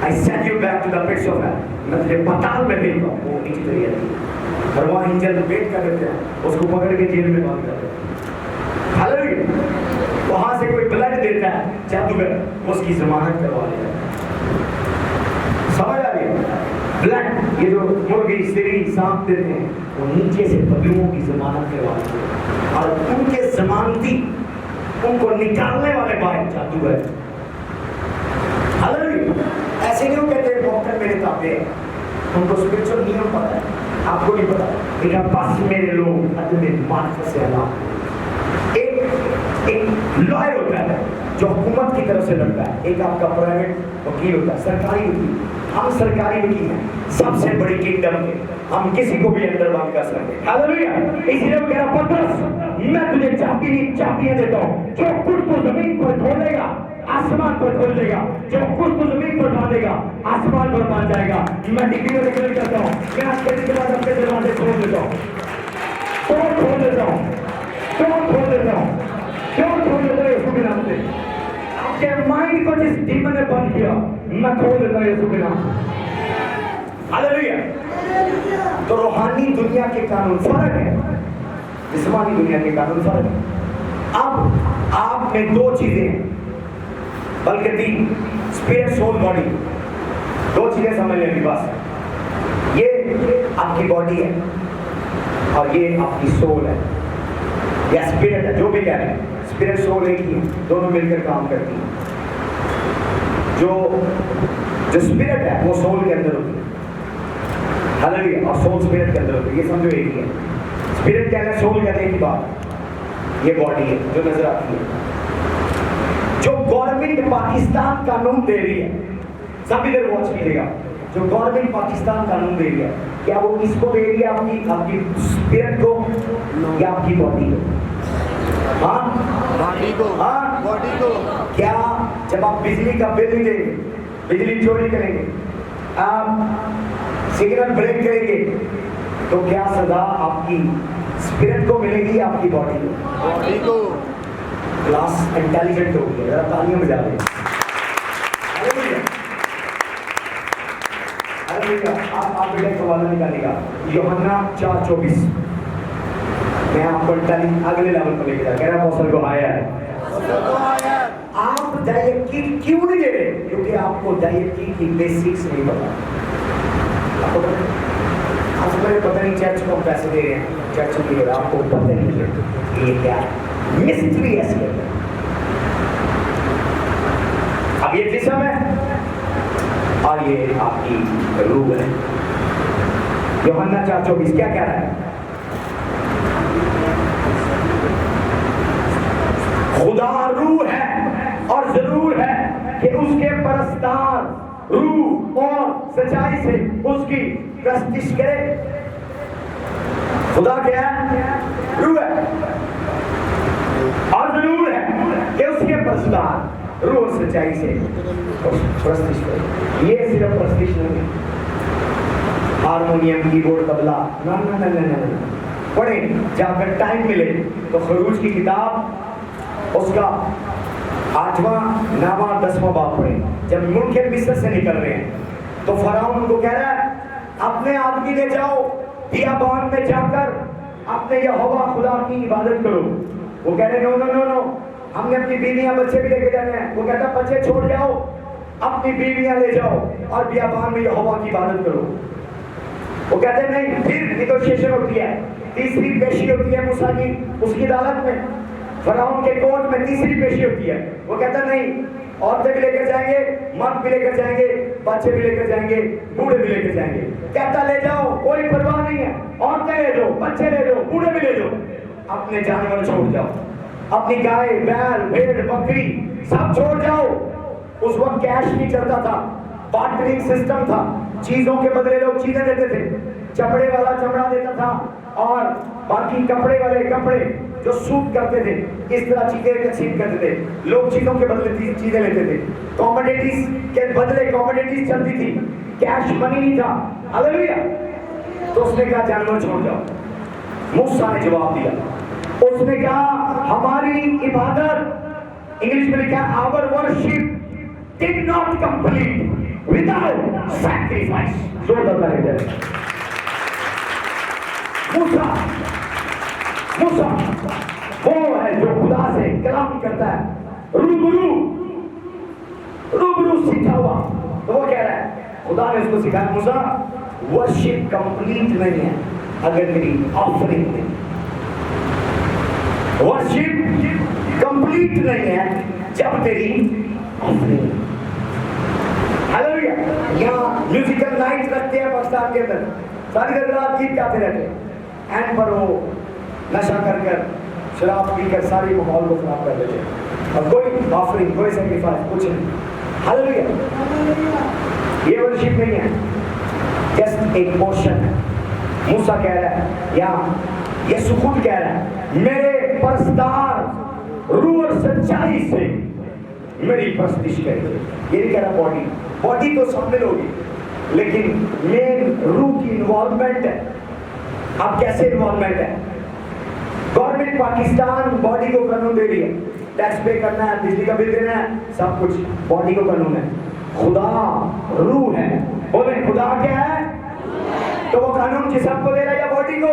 I send you back to the pits of hell, میں تجھے پتال میں بھیجتا ہوں, وہ نیچے چلی جاتی ہے. اور وہاں اینجل ویٹ کر دیتے ہیں, اس کو پکڑ کے جیل میں باندھ دیتے ہیں. ہاللیلویا. وہاں سے کوئی بلڈ دیتا ہے جادوگر, اس کی ضمانت کروا لیتا ہے. سمجھ آ رہی ہے؟ بلڈ, یہ جو مرغی, سری, سانپ دیتے ہیں, وہ نیچے سے بدلوؤں کی ضمانت کروا لیتے ہیں, اور ان کے ضمانتی ان کو نکالنے والے باہر جادوگر. ہاللیلویا. ایسے نہیں وہ کہتے ہیں ڈاکٹر میرے تابع ہے, ان کو اسپرچل نیم پتہ ہے, آپ کو نہیں پتا. لیکن بس میرے لوگ عدم معرفت سے علاقہ. ایک لائر ہوتا ہے جو حکومت کی طرف سے لڑتا ہے, ایک آپ کا پرائیویٹ وکیل ہوتا ہے, سرکاری وکیل. ہم سرکاری وکیل ہیں, سب سے بڑی کنگڈم کے, ہم کسی کو بھی اندر بند کر سکتے ہیں. ہاللیلویا. اس لیے وہ کہہ رہا پترس, میں تجھے چابیاں دیتا ہوں, جو کچھ تو زمین پر کھولے گا آسمان پر کھول دے گا, جو کچھ تو زمین پر باندھے گا آسمان پر باندھ جائے گا. میں ڈگری ڈکلیئر کرتا ہوں, میں آج کے دن کے بعد اپنے دروازے کھول دیتا ہوں, کھول دیتا ہوں, کھول دیتا ہوں, کیوں کھول دیتا ہوں؟ یسوع کے نام سے. آپ کے مائنڈ کو جس ڈیمن نے بند کیا, میں کھول دیتا ہوں یسوع کے نام سے. ہاللیلویا. تو روحانی دنیا کے قانون فرق ہے, جسمانی دنیا کے قانون فرق ہے. اب آپ میں دو چیزیں ہیں, بلکہ تین, اسپرٹ, سول, باڈی. دو چیزیں سمجھ لیں بس. یہ آپ کی باڈی ہے اور یہ آپ کی سول ہے یا اسپرٹ ہے, جو بھی کہہ رہے ہیں. اسپرٹ سول ایک ہی, دونوں مل کر کام کرتی ہیں. جو اسپرٹ ہے وہ سول کے اندر ہوتی ہے, ہاللیلویا, اور سول اسپرٹ کے اندر ہوتی ہے. یہ سمجھو ایک ہی ہے. اسپرٹ کہنا ہے, سول کہتے ہیں کی بات. یہ باڈی ہے جو نظر آتی ہے. جو گورنمنٹ پاکستان قانون دے رہی ہے, سب ادھر واچ کیجیے گا, جو گورنمنٹ پاکستان قانون دے رہی ہے, کیا وہ کس کو دے رہی ہے؟ آپ کی اسپرٹ کو یا آپ کی باڈی کو؟ باڈی کو. باڈی کو. کیا جب آپ بجلی کا بل نہیں دیں گے, بجلی چوری کریں گے, آپ سگنل بریک کریں گے, تو کیا سزا آپ کی اسپرٹ کو ملے گی آپ کی باڈی کو؟ باڈی کو. क्लास इंटेलिजेंट होगी, जरा तालियां बजा दें। आप बेटे का वाला निकालेगा यूहन्ना 4:24। मैं आपको अगले लेवल पर लेके जा, कह रहा अपोस्तल को आया है। आप डायरेक्टली क्यों नहीं दे रहे? क्योंकि आपको डायरेक्टली की बेसिक्स नहीं पता। आपको पता नहीं चर्च को पैसे दे रहे हैं, चर्च नहीं दे रहा, आपको पता नहीं है ये क्या मिस्ट्री है इसके अंदर। अब ये जिस्म है और ये आपकी रूह है। यूहन्ना 4:24 क्या कह रहा है? खुदा रूह है और जरूर है कि उसके परस्तार रूह और सच्चाई से उसकी प्रस्तिश करे। खुदा क्या है? रूह है और जरूर है कि उसके परस्तार रूह और सच्चाई से प्रस्तिश करे। ये सिर्फ प्रस्तिश नहीं, हारमोनियम, कीबोर्ड, तबला, ना ना ना ना ना। पढ़े जाकर टाइम मिले तो खरूज की किताब उसका 8वां 9वां 10वां बाब पढ़े। जब मुल्क मिस्र से निकल रहे हैं तो फराउन उनको कह रहा है अपने आदमी ले जाओ बियाबान में जाकर अपने यहोवा खुदा की इबादत करो। वो कह रहे नो नो नो नो, हमने अपनी बीवियां बच्चे भी लेके जाने हैं। वो कहता बच्चे छोड़ जाओ, अपनी बीवियां ले जाओ और बियाबान में यहोवा की इबादत करो। वो कहते नहीं। फिर निगोशिएशन होती है, तीसरी पेशी होती है मूसा की उसकी अदालत में, फराउन के कोर्ट में तीसरी पेशी होती है। वो कहता नहीं, औरतें भी लेकर जाएंगे, मर्द भी लेकर जाएंगे, बच्चे भी लेकर जाएंगे, बूढ़े भी लेकर जाएंगे। कहता ले जाओ, कोई परवाह नहीं है, औरतें ले जाओ, बच्चे ले जाओ, बूढ़े भी ले जाओ, अपने जानवर छोड़ जाओ, अपनी गाय, बैल, भेड़, बकरी सब छोड़ जाओ। उस वक्त कैश नहीं चलता था, बार्टरिंग सिस्टम था, चीजों के बदले लोग चीजें देते थे। चमड़े वाला चमड़ा देता था और बाकी कपड़े वाले कपड़े जो सूट करते थे, इस तरह चीजें तकसीम करते थे। लोग चीजों के बदले चीजें लेते थे, कॉमोडिटीज के बदले कॉमोडिटीज चलती थी, कैश मनी नहीं था। हालेलुया। तो उसने कहा जानवर छोड़ जाओ। मूसा ने जवाब दिया, उसने कहा हमारी इबादत, इंग्लिश में लिखा our worship did not complete without sacrifice. जोरदार ताली दे। मूसा वो है जो खुदा से कलाम करता है, रूबरू सीखा हुआ। तो वो कह रहा है, खुदा ने उसको सिखाया मूसा वर्शिप कंप्लीट नहीं है अगर तेरी ऑफरिंग नहीं। वर्शिप कंप्लीट नहीं है जब तेरी ऑफरिंग। हालेलुया। यहाँ म्यूजिकल नाइट रखते हैं पाकिस्तान के अंदर, सारी रात गीत गाते रहते हैं, एंड पर वो नशा कर कर शराब पीकर सारी माहौल को खराब कर देते हैं और कोई ऑफरिंग, कोई सैक्रिफाइस, कुछ नहीं। हालेलुया। ये वर्शिप नहीं है, जस्ट एक मोशन है। मूसा कह रहा है या यीशु खुद कह रहा है मेरे परस्तार रूह और सच्चाई से मेरी प्रस्तिश करेंगे। ये नहीं कह रहा बॉडी तो शामिल होगी, लेकिन मेन रूह की इन्वॉल्वमेंट है। अब कैसे इन्वॉल्वमेंट है? गवर्नमेंट पाकिस्तान बॉडी को कानून दे रही है, टैक्स पे करना है, बिजली का बिल देना है, सब कुछ बॉडी को कानून है। खुदा रूह है। बोले खुदा क्या है? तो वो कानून जिस्म को दे रहा है या बॉडी को?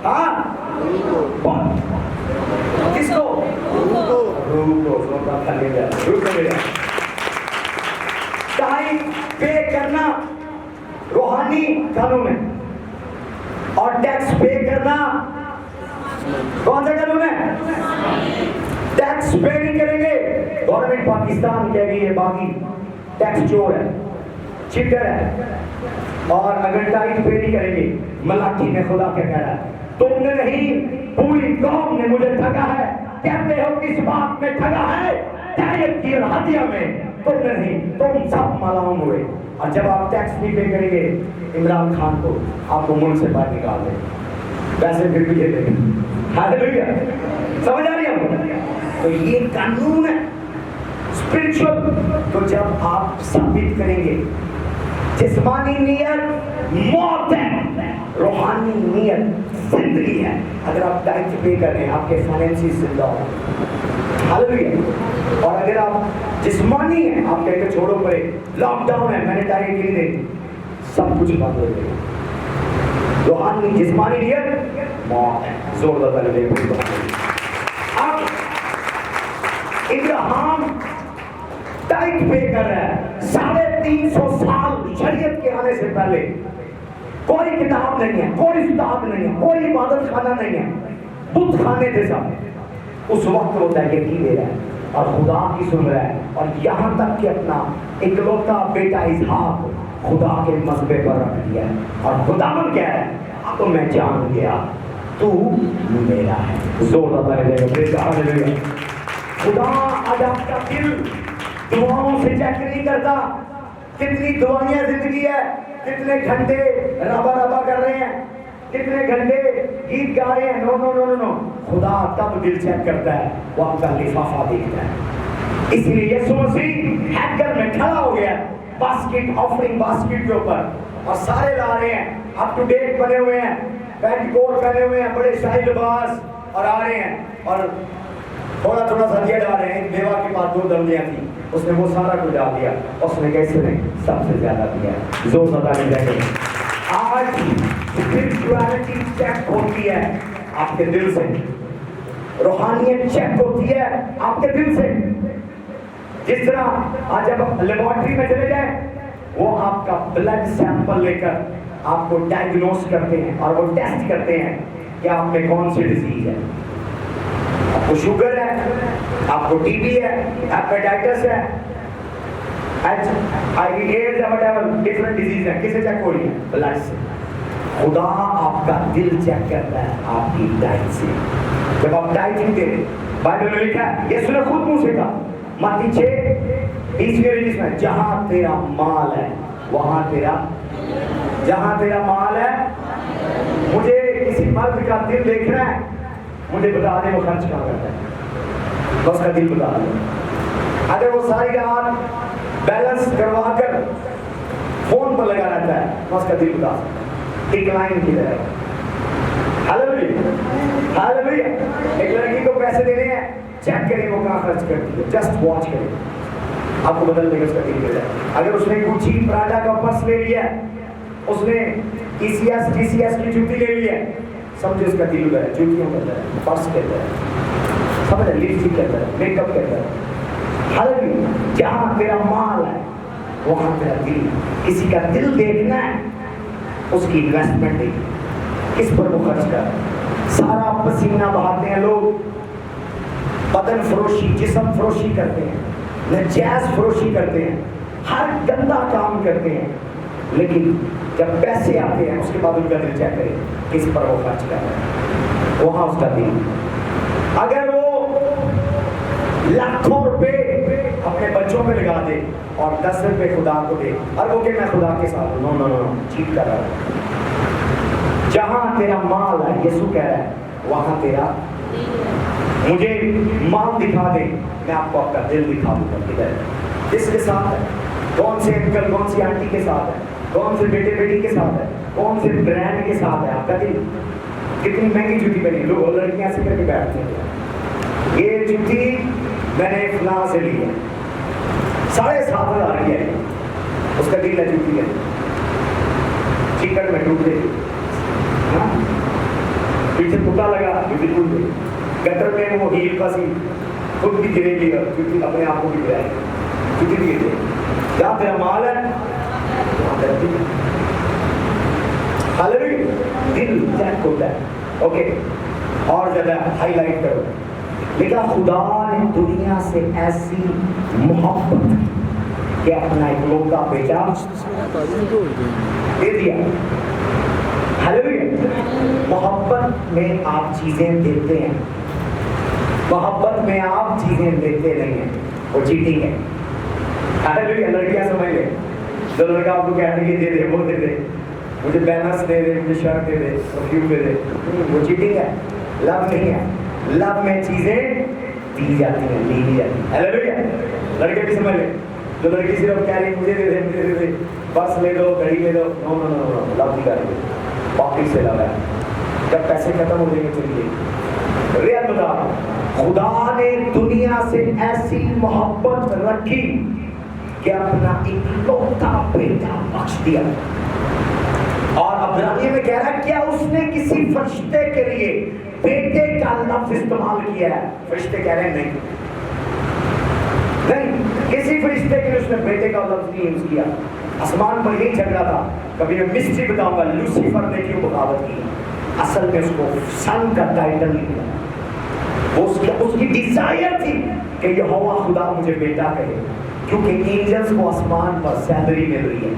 हाँ, किसको? रूह को। टाइम पे करना रूहानी कानून है और टैक्स पे करना कौन सा कानून है? टैक्स पे नहीं करेंगे, गवर्नमेंट पाकिस्तान कह रही है बाकी टैक्स चोर है, चीटर है। और अगर टाइम पे नहीं करेंगे, मलाकी ने खुदा क्या कह रहा है? तुमने नहीं, पूरी कौम ने मुझे ठगा है। कहते हो किस बात में ठगा है? टाइम की हदिया में। तुमने नहीं, तुम सब मलाम हुए। और जब आप टैक्स नहीं पे करेंगे, इमरान खान को आपको मुल्क से बाहर निकाल दें, पैसे फिर भी दे देंगे। हालेलुया। समझ आ रही है आपको? तो ये कानून है स्पिरिचुअल। तो जब आप साबित करेंगे जिस्मानी नियत मौत है, रूहानी नियत जिंदगी है। अगर आप टाइम पे कर रहे हैं आपके फाइनेंसिस जिंदा हो, हालेलुया। और अगर आप जिस्मानी है, आप कहते छोड़ो परे, लॉकडाउन है, मैंने टाइम नहीं दे, सब कुछ बंद हो जाएगा। रूहानी जिस्मानी नियत मौत है। जोरदार अब इब्राहिम टाइट पे कर रहा है। 350 साल शरीयत के आने से पहले कोई किताब नहीं है, कोई उस्ताद नहीं है, कोई इबादत खाना नहीं है, बुत खाने थे सब। उस वक्त वो यकीन दे रहा है और खुदा की सुन रहा है, और यहाँ तक कि अपना इकलौता बेटा इसहाक खुदा के मसबे पर रख दिया है। और खुदावन कह रहा है अब तो मैं जान गया तू मेरा है। जोरदार हालेलुया। खुदा आज आपका दिल दुआओं से चेक नहीं करता कितनी दुआएं जिंदगी है, कितने घंटे रबा रबा कर रहे हैं, कितने घंटे गीत गा रहे हैं। No no no no no, खुदा तब दिल चेक करता है वो आपका लिफाफा देखता है। इसलिए यीशु मसीह हैकर में खड़ा हो गया बास्केट, ऑफरिंग बास्केट के ऊपर, और सारे ला रहे हैं, अप टू डेट बने हुए हैं, पैंट कोट पहने हुए हैं, बड़े शाही लिबास, और आ रहे हैं और थोड़ा थोड़ा सा दिया डाल रहे हैं। एक बेवा के पास 2 दलियां थी, उसने वो सारा कुछ डाल दिया, उसने कैसे नहीं सबसे ज्यादा दिया। जोर से नहीं। आज स्पिरिचुअलिटी चेक होती है आपके दिल से, रूहानियत चेक होती है आपके दिल से। जिस तरह आज जब लेबोरेटरी में चले जाए, वो आपका ब्लड सैंपल लेकर आपको डायग्नोस करते हैं और वो टेस्ट करते हैं कि आप में कौन सी डिजीज है। आपको शुगर है, आपको टीबी है, हेपेटाइटिस है, HIV एड्स है, व्हाटएवर डिफरेंट डिजीज है, किसे चेक हो रही है? ब्लड से। खुदा आपका दिल चेक करता है आपकी डाइट से। जब आप डाइट नहीं दे रहे, बाइबल में लिखा है, यीशु ने खुद मुंह से कहा मत्ती 6:20 में, जहां तेरा माल है वहां तेरा, जहां तेरा माल है। मुझे किसी मर्द का दिल देखना है, मुझे बता दे वो खर्च कहाँ करता है, बस का दिल बता दे। अगर वो सारी रात बैलेंस करवा कर फोन पर लगा रहता है, बस का दिल बता सकता है डिक्लाइन की तरह। Hallelujah hallelujah. एक लड़की को पैसे देने हैं, चेक करें वो कहाँ खर्च करती है, जस्ट वॉच करें, आपको बदल देगा उसका दिल मिल जाए। अगर उसने गुची प्राडा का पर्स ले लिया, उसने TCS की जूती ले ली है, समझो उसका दिल उधर है, जूतियों के अंदर है, पर्स के अंदर है, समझ लिपस्टिक के अंदर है, मेकअप के अंदर है। हालेलुया। जहाँ तेरा माल है वहाँ तेरा दिल। किसी का दिल देखना है, उसकी इन्वेस्टमेंट देखी किस पर वो खर्च कर। सारा पसीना बहाते हैं लोग, बदन फरोशी, जिस्म फरोशी करते हैं, नजायज फरोशी करते हैं, हर गंदा काम करते हैं, लेकिन जब पैसे आते हैं उसके बाद उनका दिल चेक करें किस पर वो खर्च कर रहा है, वहाँ उसका दिल। अगर वो लाखों रुपए अपने बच्चों में लगा दे और 10 रुपए खुदा को दे, और वो कि मैं खुदा के साथ हूँ, नो नो नो, चीट कर रहा है। जहाँ तेरा माल है, यीशु कह रहा है वहाँ तेरा, मुझे माल दिखा दे, मैं आपको आपका दिल दिखा दूंगा किधर है, किसके साथ है, कौन से अंकल कौन सी आंटी के साथ है, कौन से बेटे बेटी के साथ है, कौन से ब्रांड के साथ है आपका दिल। कितनी महंगी जूती पहनी, लोग लड़कियां से करके बैठते हैं, ये जूती मैंने फलां से ली है, 7,500 की है, उसका दिल है जूती है, चिकन में टूट गई, पीछे टूटा लगा, जूती टूट गई, गटर में वो हील फंसी, खुद भी गिरेगी और जूती अपने आप को भी गिराएगी, जूती भी गिर गई। जहाँ तेरा माल है वहाँ तेरा दिल। हालेलुया। दिल चेक होता है। ओके, और ज्यादा हाईलाइट करो, लेकिन खुदा ने दुनिया से ऐसी मोहब्बत कि अपना इकलौता बेटा दे दिया। हालेलुया। मोहब्बत में आप चीजें देते हैं, मोहब्बत में आप चीजें देते नहीं हैं, वो चीटिंग है। हालेलुया। लड़कियां समझ ले, जो लड़का आपको कहते हैं दे दे, वो दे दे, मुझे बैनर्स दे दे, मुझे शर्ट दे दे, परफ्यूम दे दे, वो चीटिंग है, लव नहीं है। लव में चीजें दी जाती हैं, ली जाती हैं। हालेलुया। लड़के भी समझ ले, جو لڑکی صرف کہہ رہی مجھے دے دے بس لے دو گھڑی لے دو، نو نو نو نو لو نہیں کریں گے، پاکٹ سے لگا ہے، جب پیسے ختم ہو جائیں گے چلیے۔ ریت بتا خدا نے دنیا سے ایسی محبت رکھی کہ اپنا اکلوتا بیٹا بخش دیا۔ اور عبرانیہ میں کہہ رہا ہے کیا اس نے کسی فرشتے کے لیے بیٹے کا لفظ استعمال کیا ہے؟ فرشتے کہہ رہے ہیں نہیں، کسی فرشتے کے لیے اس نے بیٹے کا لفظ نہیں یوز کیا۔ آسمان پر یہی جھگڑا تھا، کبھی میں مسٹری بتاؤں گا لوسیفر نے کیوں بغاوت کی۔ اصل میں اس کو سن کا ٹائٹل نہیں ملا، اس کی ڈیزائر تھی کہ یہوہ خدا مجھے بیٹا کہے، کیونکہ اینجلز کو آسمان پر سیلری مل رہی ہے۔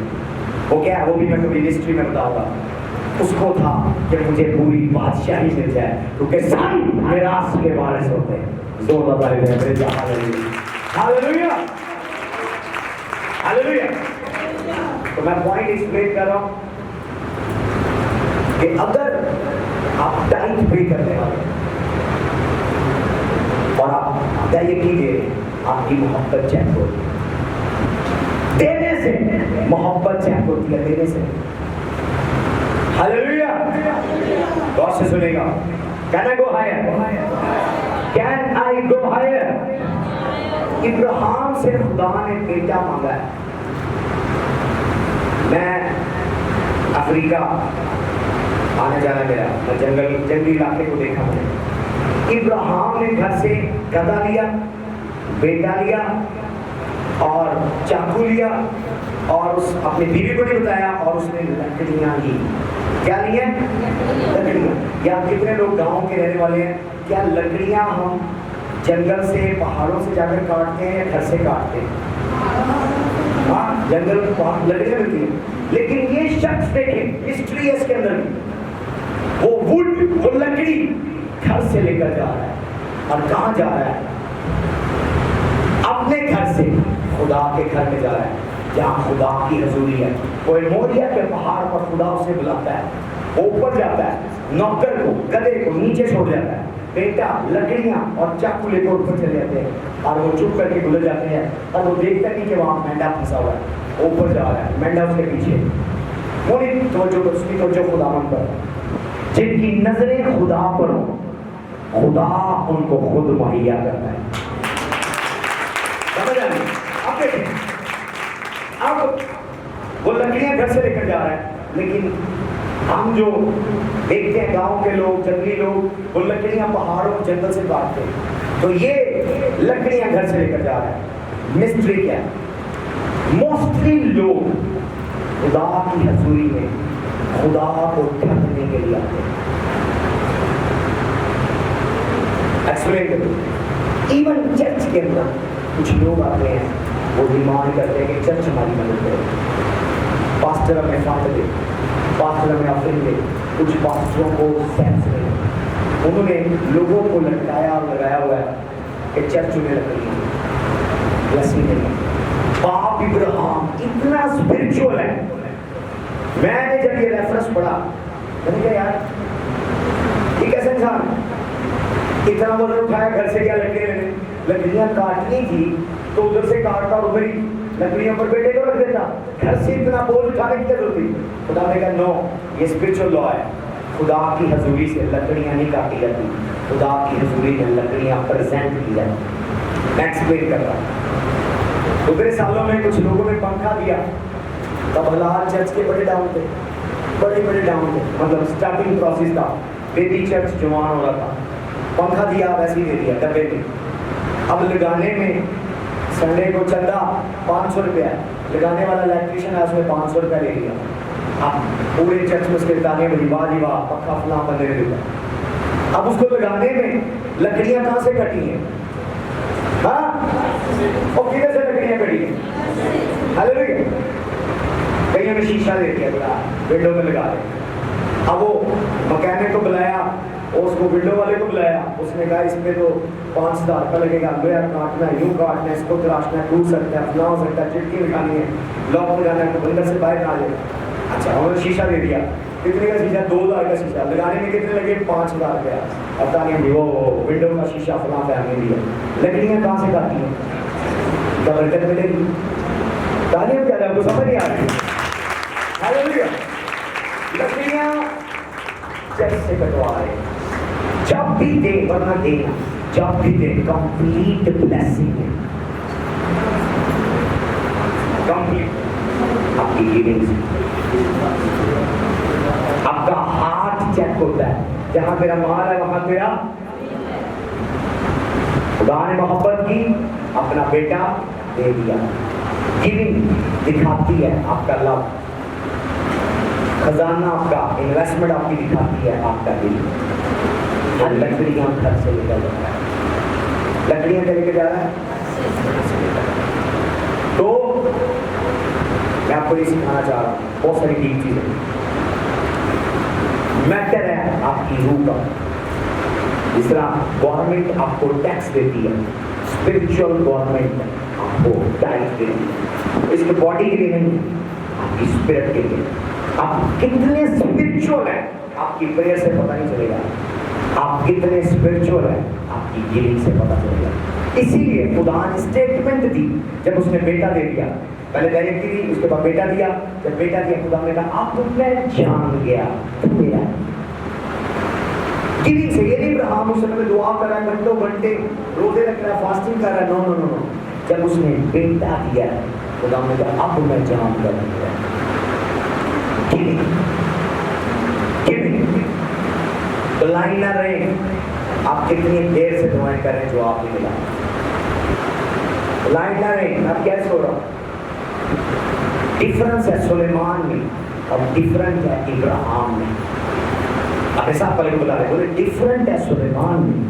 وہ کیا ہے وہ بھی میں کبھی ہسٹری میں بتاؤں گا۔ اس کو تھا کہ مجھے پوری بادشاہی مل جائے، کیونکہ سن میراث کے وارث ہوتے ہیں۔ زور لگا رہے ہیں میرے ہاللیلویا ہاللیلویا۔ تو میں پوائنٹ ایکسپلین کر رہا ہوں کہ اگر آپ ٹائم پے کرنے والے اور آپ طے کیجیے آپ کی محبت چیک ہوتی ہے، دینے سے محبت چیک ہوتی ہے، دینے سے۔ ہاللیلویا، غور سے سنیں گا۔ Can I go higher? Can I go higher? ابراہیم سے خدا نے بیٹا مانگا ہے۔ میں افریقہ آنے جانا میرا، میں جنگلی علاقے کو دیکھا میں نے۔ ابراہیم نے گھر سے گدھا لیا، بیٹا لیا اور چاقو لیا اور اس اپنی بیوی کو نہیں بتایا، اور اس نے لکڑیاں لی۔ کیا لی ہیں؟ لکڑیاں۔ یا کتنے لوگ گاؤں کے رہنے والے ہیں، کیا لکڑیاں ہم جنگل سے پہاڑوں سے جا کر کاٹتے ہیں یا گھر سے کاٹتے ہیں؟ ہاں، جنگل میں لکڑیاں ملتی ہیں، لیکن یہ شخص دیکھیں ہسٹری ہے اس کے اندر، وہ وڈ، وہ لکڑی گھر سے لے کر جا رہا ہے، اور کہاں جا رہا ہے؟ اپنے گھر سے خدا کے گھر میں جا رہا ہے جہاں خدا کی حضوری ہے۔ کوئی موریا کے پہاڑ پر خدا اسے بلاتا ہے، وہ اوپر جاتا ہے، نوکر کو گدھے کو نیچے چھوڑ جاتا ہے، بیٹا لکڑیاں اور چاقو لے کر اوپر چلے جاتے ہیں، اور وہ چپ کر کے گزر جاتے ہیں، اور وہ دیکھتا نہیں کہ وہاں مینڈا پھنسا ہوا ہے، اوپر جا رہا ہے، مینڈا اس کے پیچھے۔ پوری توجہ خداوند پر، جن کی نظریں خدا پر ہوں خدا ان کو خود مہیا کرتا ہے۔ سمجھ آئے؟ اب دیکھیں، اب وہ لکڑیاں گھر سے لے کر جا رہا ہے، لیکن ہم جو دیکھتے ہیں گاؤں کے لوگ، جنگلی لوگ، وہ لکڑیاں پہاڑوں جنگل سے کاٹتے ہیں، تو یہ لکڑیاں گھر سے لے کر جا رہا ہے۔ مسٹری کیا ہے؟ موسٹلی لوگ خدا کی حضوری میں خدا کو ٹھہرنے کے لیے آتے ہیں۔ ایکسپلین کرو۔ ایون چرچ کے اندر کچھ لوگ آتے ہیں، وہ ڈیمانڈ کرتے ہیں کہ چرچ ہماری مدد کرے، پاسٹر ہمیں فنڈ دے، پاسٹر ہمیں آفرنگ دے۔ کچھ پاسٹروں کو سینس نہیں، انہوں نے لوگوں کو لٹکایا اور لگایا ہوا ہے کہ چرچ انہیں لکڑیاں بلیسنگ نہیں۔ باپ ابراہیم اتنا اسپرچول ہے، میں نے جب یہ ریفرنس پڑھا میں نے کہا یار یہ کیسے انسان اتنا وزن اٹھایا، گھر سے کیا لکڑیاں کاٹنی تھی تو ادھر سے کاٹتا اور ادھر ہی لکڑیوں پر بیٹے کو رکھ دیتا، گھر سے اتنا بوجھ اٹھانے کی ضرورت تھی؟ خدا نے کہا نو، یہ اسپرچل لا ہے، خدا کی حضوری سے لکڑیاں نہیں کاٹی جاتی، خدا کی حضوری میں لکڑیاں پریزنٹ کی جاتی۔ میں ایکسپلین کر رہا ہوں۔ گزرے سالوں میں کچھ لوگوں نے پنکھا دیا، تب حالات چرچ کے بڑے ڈاؤن تھے، بڑے ڈاؤن تھے، مطلب اسٹارٹنگ پروسیس تھا، بیبی چرچ جوان ہو رہا تھا، پنکھا دیا ویسے ہی دے دیا ڈبے میں۔ اب لگانے میں سنڈے کو چندہ 500 روپیہ ہے، لگانے والا الیکٹریشین ہے، اس میں 500 روپیہ لے لیا۔ اب پورے چرچ میں اس کے تانے بھائی واہ جی واہ پکا فلاں بندے نے دیتا۔ اب اس کو لگانے میں لکڑیاں کہاں سے کٹی ہیں؟ ہاں، اور کدھر سے لکڑیاں کٹی ہیں؟ ہاللیلویا۔ کہیں نے شیشہ دے دیا، بلا ونڈو میں لگا دے۔ اب وہ مکینک کو بلایا، اور اس کو ونڈو والے کو بلایا، اس نے کہا اس میں تو 5000 روپیہ لگے گا، لوہا کاٹنا ہے، یوں کاٹنا ہے، اس کو تراشنا ہے، ٹوٹ سکتا ہے، فلاں ہو سکتا ہے، چٹکی لگانی ہے، لاک لگانا ہے، تو بندر سے باہر نہ آ جائے۔ اچھا انہوں نے شیشہ دے دیا، کتنے کا شیشہ؟ 2000 کا شیشہ، لگانے میں کتنے لگے؟ 5000 روپیہ۔ اب تاکہ نہیں وہ ونڈو کا شیشہ فلاں فیملی بھی ہے، لکڑیاں کہاں سے کاٹی ہیں؟ کیا برکت ملے گی؟ तालियां क्या आपको समझ नहीं आ रही? हालेलुया। लकड़ियां जैसे कटवाए, जब भी दे, वरना देना, जब भी दे, कंप्लीट ब्लेसिंग है, कंप्लीट आपकी गिविंग से। आपका हार्ट चेक होता है, जहां मेरा माल है वहां तेरा। खुदा ने मोहब्बत की, अपना बेटा दे दिया। गिविंग दिखाती है आपका लव, खजाना आपका, इन्वेस्टमेंट आपकी दिखाती है आपका दिल। और लकड़ियां घर से निकल रहा है, लकड़ियां क्या लेके जा रहा है? तो मैं आपको ये सिखाना चाह रहा हूँ, बहुत सारी डीप चीजें। मैटर है आपकी रूह का। जिस तरह गवर्नमेंट आपको टैक्स देती है, स्पिरिचुअल गवर्नमेंट आपको टैक्स देती है, इसके बॉडी के लिए नहीं, आपकी स्पिरिट के लिए। आप कितने स्पिरिचुअल हैं आपकी प्रेयर से पता नहीं चलेगा, आप कितने स्पिरिचुअल हैं आपकी गिविंग से पता चलेगा। इसीलिए खुदा ने स्टेटमेंट दी जब उसने बेटा दे दिया, पहले डायरेक्ट दी, उसके बाद बेटा दिया। जब बेटा दिया खुदा ने कहा अब मैं जान गया तू मेरा। गिविंग से ये नहीं इब्राहिम उस समय दुआ कर रहा है, घंटों घंटे रोजे रख रहा है, फास्टिंग कर रहा है, नो नो नो नो। जब उसने बेटा दिया खुदा ने कहा अब मैं जान गया। गिविंग गिविंग तो लाइन ना रहे आप कितनी देर से दुआएं कर रहे हैं, जो आप नहीं मिला। लाइन ना रहे, आप कैसे हो रहा? डिफरेंस है सुलेमान में और डिफरेंट है इब्राहिम में। अपने साथ पहले बता रहे, बोले डिफरेंट है सुलेमान में,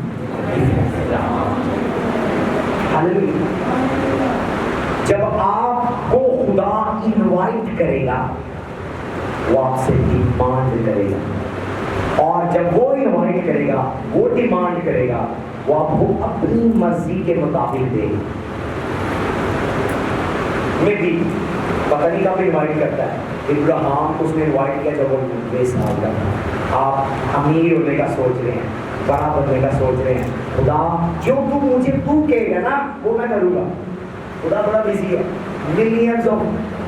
हालेलुया। जब आपको खुदा इनवाइट करेगा वो आपसे डिमांड करेगा, और जब वो इनवाइट करेगा, वो डिमांड करेगा, वो आपको अपनी मर्जी के मुताबिक देगा। मैं भी पता नहीं कब इनवाइट करता है। इब्राहिम को उसने इनवाइट किया जब वो 90 साल का था। आप अमीर होने का सोच रहे हैं, बड़ा बनने का सोच रहे हैं, खुदा जो तू मुझे तू कहेगा ना वो मैं करूँगा। खुदा बड़ा बिजी है, मिलियंस ऑफ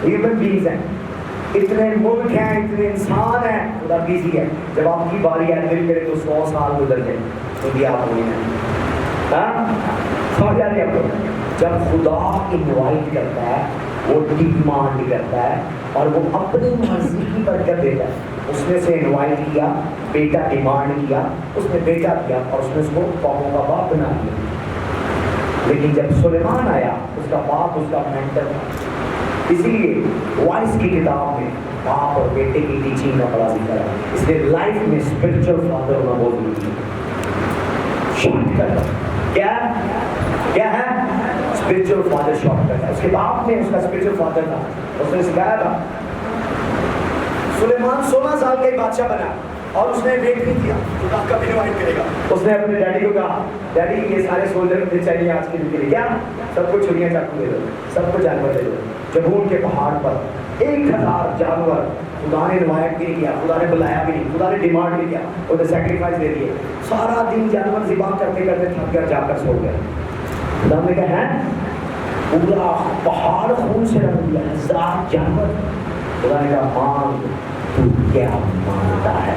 ह्यूमन बीइंग्स हैं, इतने मुल्क हैं, इतने इंसान हैं, खुदा बिजी है। जब आपकी बारी आए दिल करे तो 100 साल गुजर जाए तो भी आप नहीं हैं। हाँ समझ आ रही है आपको? जब खुदा इनवाइट करता है वो डिमांड करता है और वो अपनी मर्जी की बरकत देता है। उसने से इनवाइट किया, बेटा डिमांड किया, उसने बेटा दिया और उसने उसको कौमों का बाप बना दिया। लेकिन जब सुलेमान आया उसका बाप उसका मेंटर था। इसीलिए वाइस की किताब में बाप और बेटे की टीचिंग का बड़ा जिक्र है। इसलिए लाइफ में स्पिरिचुअल फादर होना बहुत जरूरी है। क्या है स्पिरिचुअल फादर? शॉर्टकट है। उसके बाप ने उसका स्पिरिचुअल फादर था, उसने सिखाया था। सुलेमान 16 साल का बादशाह बना और उसने वेट नहीं किया खुदा कब इनवाइट करेगा। उसने अपने डैडी को कहा, डैडी ये सारे सोल्जर मुझे चाहिए आज के दिन के लिए, क्या सबको छुरियां चाकू दे दो, सबको जानवर दे दो। जबूल के पहाड़ पर 1000 जानवर खुदा ने इनवाइट भी नहीं किया, खुदा ने बुलाया भी नहीं, खुदा ने डिमांड भी किया, उन्हें सैक्रिफाइस दे दिए। सारा दिन जानवर ज़िबा करते करते थक गया, जाकर सो गया। खुदा ने कहा है पूरा पहाड़ खून से रंग दिया, 1000 जानवर। खुदा ने कहा मांग तू क्या मांगता है।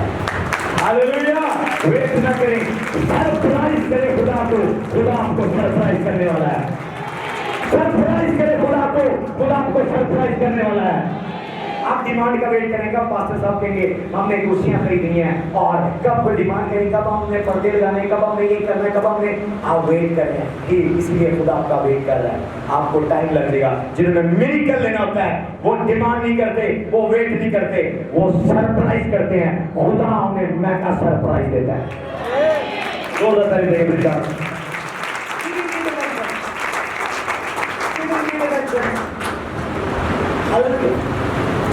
हालेलुया। वेट न करें, सरप्राइज करें खुदा को, खुदा आपको सरप्राइज करने वाला है। सरप्राइज करें खुदा को, खुदा आपको सरप्राइज करने वाला है। आप डिमांड का वेट करें, कब पास्टर साहब कहेंगे हमने कुर्सियां खरीदनी है, और कब डिमांड करें, कब हमने पर्दे लगाने, कब हमने ये करना है, कब हमने, आप वेट कर रहे हैं कि इसलिए खुदा आपका वेट कर रहा है। आपको टाइम लग जाएगा। जिन्होंने मिरेकल लेना होता है वो डिमांड नहीं करते, वो वेट नहीं करते, वो सरप्राइज करते हैं। खुदा उन्हें मेगा सरप्राइज देता है। दो दस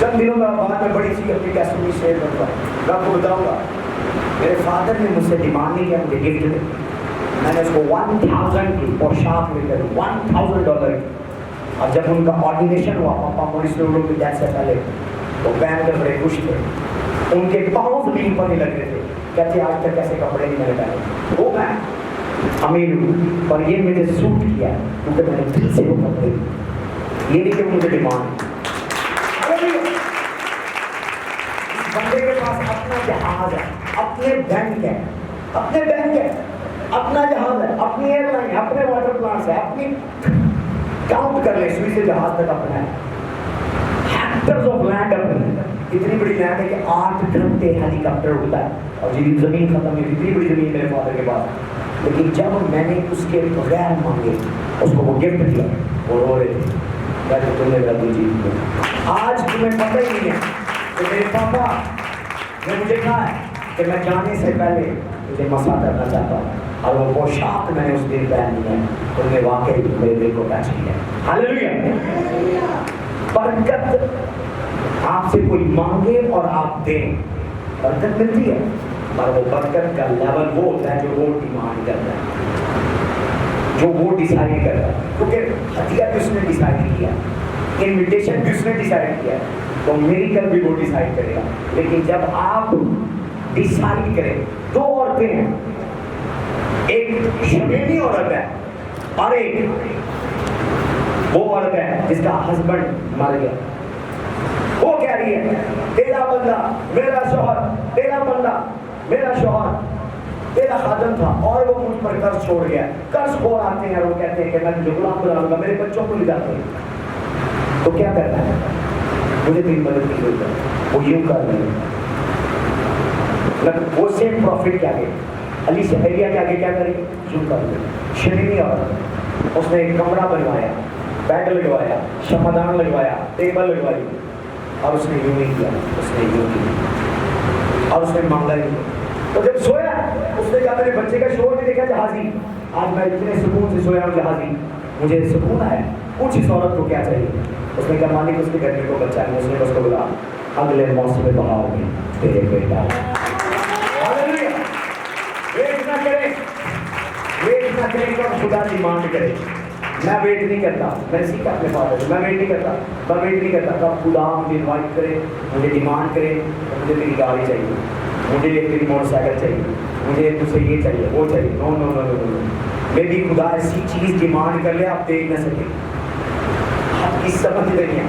चंद दिनों में बाद में बड़ी सी अपनी टेस्टिमनी शेयर करूंगा। मैं आपको बताऊंगा मेरे फादर ने मुझसे डिमांड नहीं किया मुझे गिफ्ट दे। मैंने उसको 1000 की पोशाक लेकर $1000 की। और जब उनका ऑर्डिनेशन हुआ पापा मॉरिस लोगों की डेथ से पहले, तो पहन कर बड़े खुश थे। उनके पाँव जमीन पर नहीं लग रहे थे, कहते आज तक कैसे कपड़े नहीं मैंने पहने। वो मैं अमीर हूँ और ये मुझे सूट किया क्योंकि मैंने दिल से वो कपड़े یہ نہیں کہ مجھے ڈیمانڈ. بندے کے پاس اپنا جہاز ہے, اپنے بینک ہے, اپنا جہاز ہے, اپنی ایئر لائن ہے, اپنے واٹر پلانٹس ہے, اپنی کاؤنٹ کر لیں سوئی سے جہاز تک اپنا ہے, ہیکٹرز آف لینڈ اپنی, اتنی بڑی لینڈ ہے کہ 8 گھنٹے ہیلی کاپٹر اڑتا ہے, اور جی زمین ختم ہوئی, اتنی بڑی زمین میرے فادر کے پاس. لیکن جب میں نے اس کے بغیر مانگے اس کو وہ گفٹ دیا, وہ رو رہے تھے, کہتے تم نے میرا دل جیت لیا. آج تمہیں پتہ ہی نہیں ہے کہ میرے پاپا نے مجھے کہا ہے کہ میں جانے سے پہلے مجھے مسا کرنا چاہتا ہوں, اور وہ پوشاک میں نے اس دن پہنی ہے, تو نے واقعی میرے دل کو ٹچ کیا. ہاللیلویا. برکت آپ سے کوئی مانگے اور آپ دیں, برکت ملتی ہے, پر وہ برکت کا لیول وہ ہوتا ہے جو وہ ڈیمانڈ کرتا ہے, جو وہ ڈیسائیڈ کرتا ہے. کیونکہ ہتھیار بھی اس نے ڈیسائیڈ کیا, انویٹیشن بھی اس نے ڈیسائیڈ کیا, تو میریکل بھی وہ ڈیسائیڈ کرے گا. لیکن جب آپ ڈیسائیڈ کریں, 2 عورتیں ہیں, ایک شبیلی عورت ہے اور ایک وہ عورت ہے جس کا ہسبینڈ مر گیا. وہ کہہ رہی ہے تیرا بندہ میرا شوہر, تیرا بندہ میرا شوہر تیرا خادم تھا, اور وہ مجھ پر قرض چھوڑ گیا. قرض خور آتے ہیں اور وہ کہتے ہیں کہ میں تجھے غلام بناؤں گا, میرے بچوں کو لے جاتے ہیں. تو کیا کرنا ہے, مجھے تیری مدد کی ضرورت ہے. وہ یوں کر رہی ہے, وہ سیم پروفٹ کے آگے, علی شہریہ کے آگے کیا کریں, یوں کر رہی ہے. شریفی عورت, اس نے ایک کمرہ بنوایا, بیڈ لگوایا, شمعدان لگوایا, ٹیبل لگوائی, اور اس نے یوں نہیں کیا, اس نے یوں کیا, اور اس نے مانگا ہی. تو جب سویا اس نے کہا میرے بچے کا شور نہیں دیکھا جہازی, آج میں اتنے سکون سے سویا ہوں جہازی, مجھے سکون ہے. پوچھ اس عورت کو کیا چاہیے. اس نے کہا مالک اس کے گھر میں کو بچہ ہے. اس نے اس کو بولا اگلے موسم بہار میں تیرے بیٹا. ویٹ نہ کرے, ویٹ نہ کرے کہ خدا ڈیمانڈ کرے. میں ویٹ نہیں کرتا, میں سیکھا اپنے فادر سے, میں ویٹ نہیں کرتا, میں ویٹ نہیں کرتا کہ خدا مجھے انوائٹ کرے, مجھے ڈیمانڈ کرے, مجھے میری گاڑی چاہیے, مجھے میری موٹر سائیکل چاہیے, مجھے تجھ سے یہ چاہیے, وہ چاہیے. نو نو نو نو نو, میں بھی خدا ایسی چیز ڈیمانڈ کر لے آپ دے نہ سکے. آپ کی سمجھ نہیں ہے,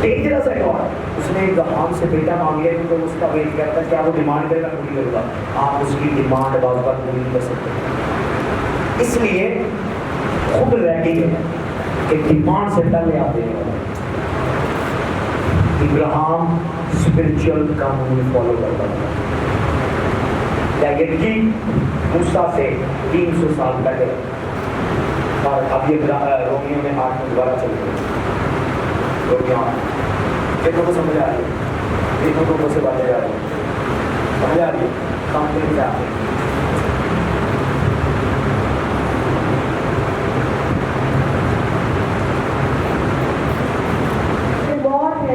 ڈینجرس ہے گاڈ. اس نے ابراہیم سے بیٹا مانگ لیا کیونکہ اس کا ویٹ کرتا ہے کیا وہ ڈیمانڈ کرے گا, پوری کرے گا. آپ اس کی ڈیمانڈ بعض بات پوری نہیں کر سکتے. اس لیے خود ریڈی ہے کہ ڈیمانڈ سے پہلے آپ دیں گے. ابراہیم اسپرچل قانون فالو کرتا تھا, لیکن موسیٰ سے 300 سال پہلے, اور اب یہ رومیو میں 8 میں دوبارہ چل گئے. رومیو 8 دیکھو کو سمجھ آ رہی ہے, دیکھو کو سے باتیں جا رہی ہے, سمجھ آ رہی ہے, کام کرنے سے آتے ہیں.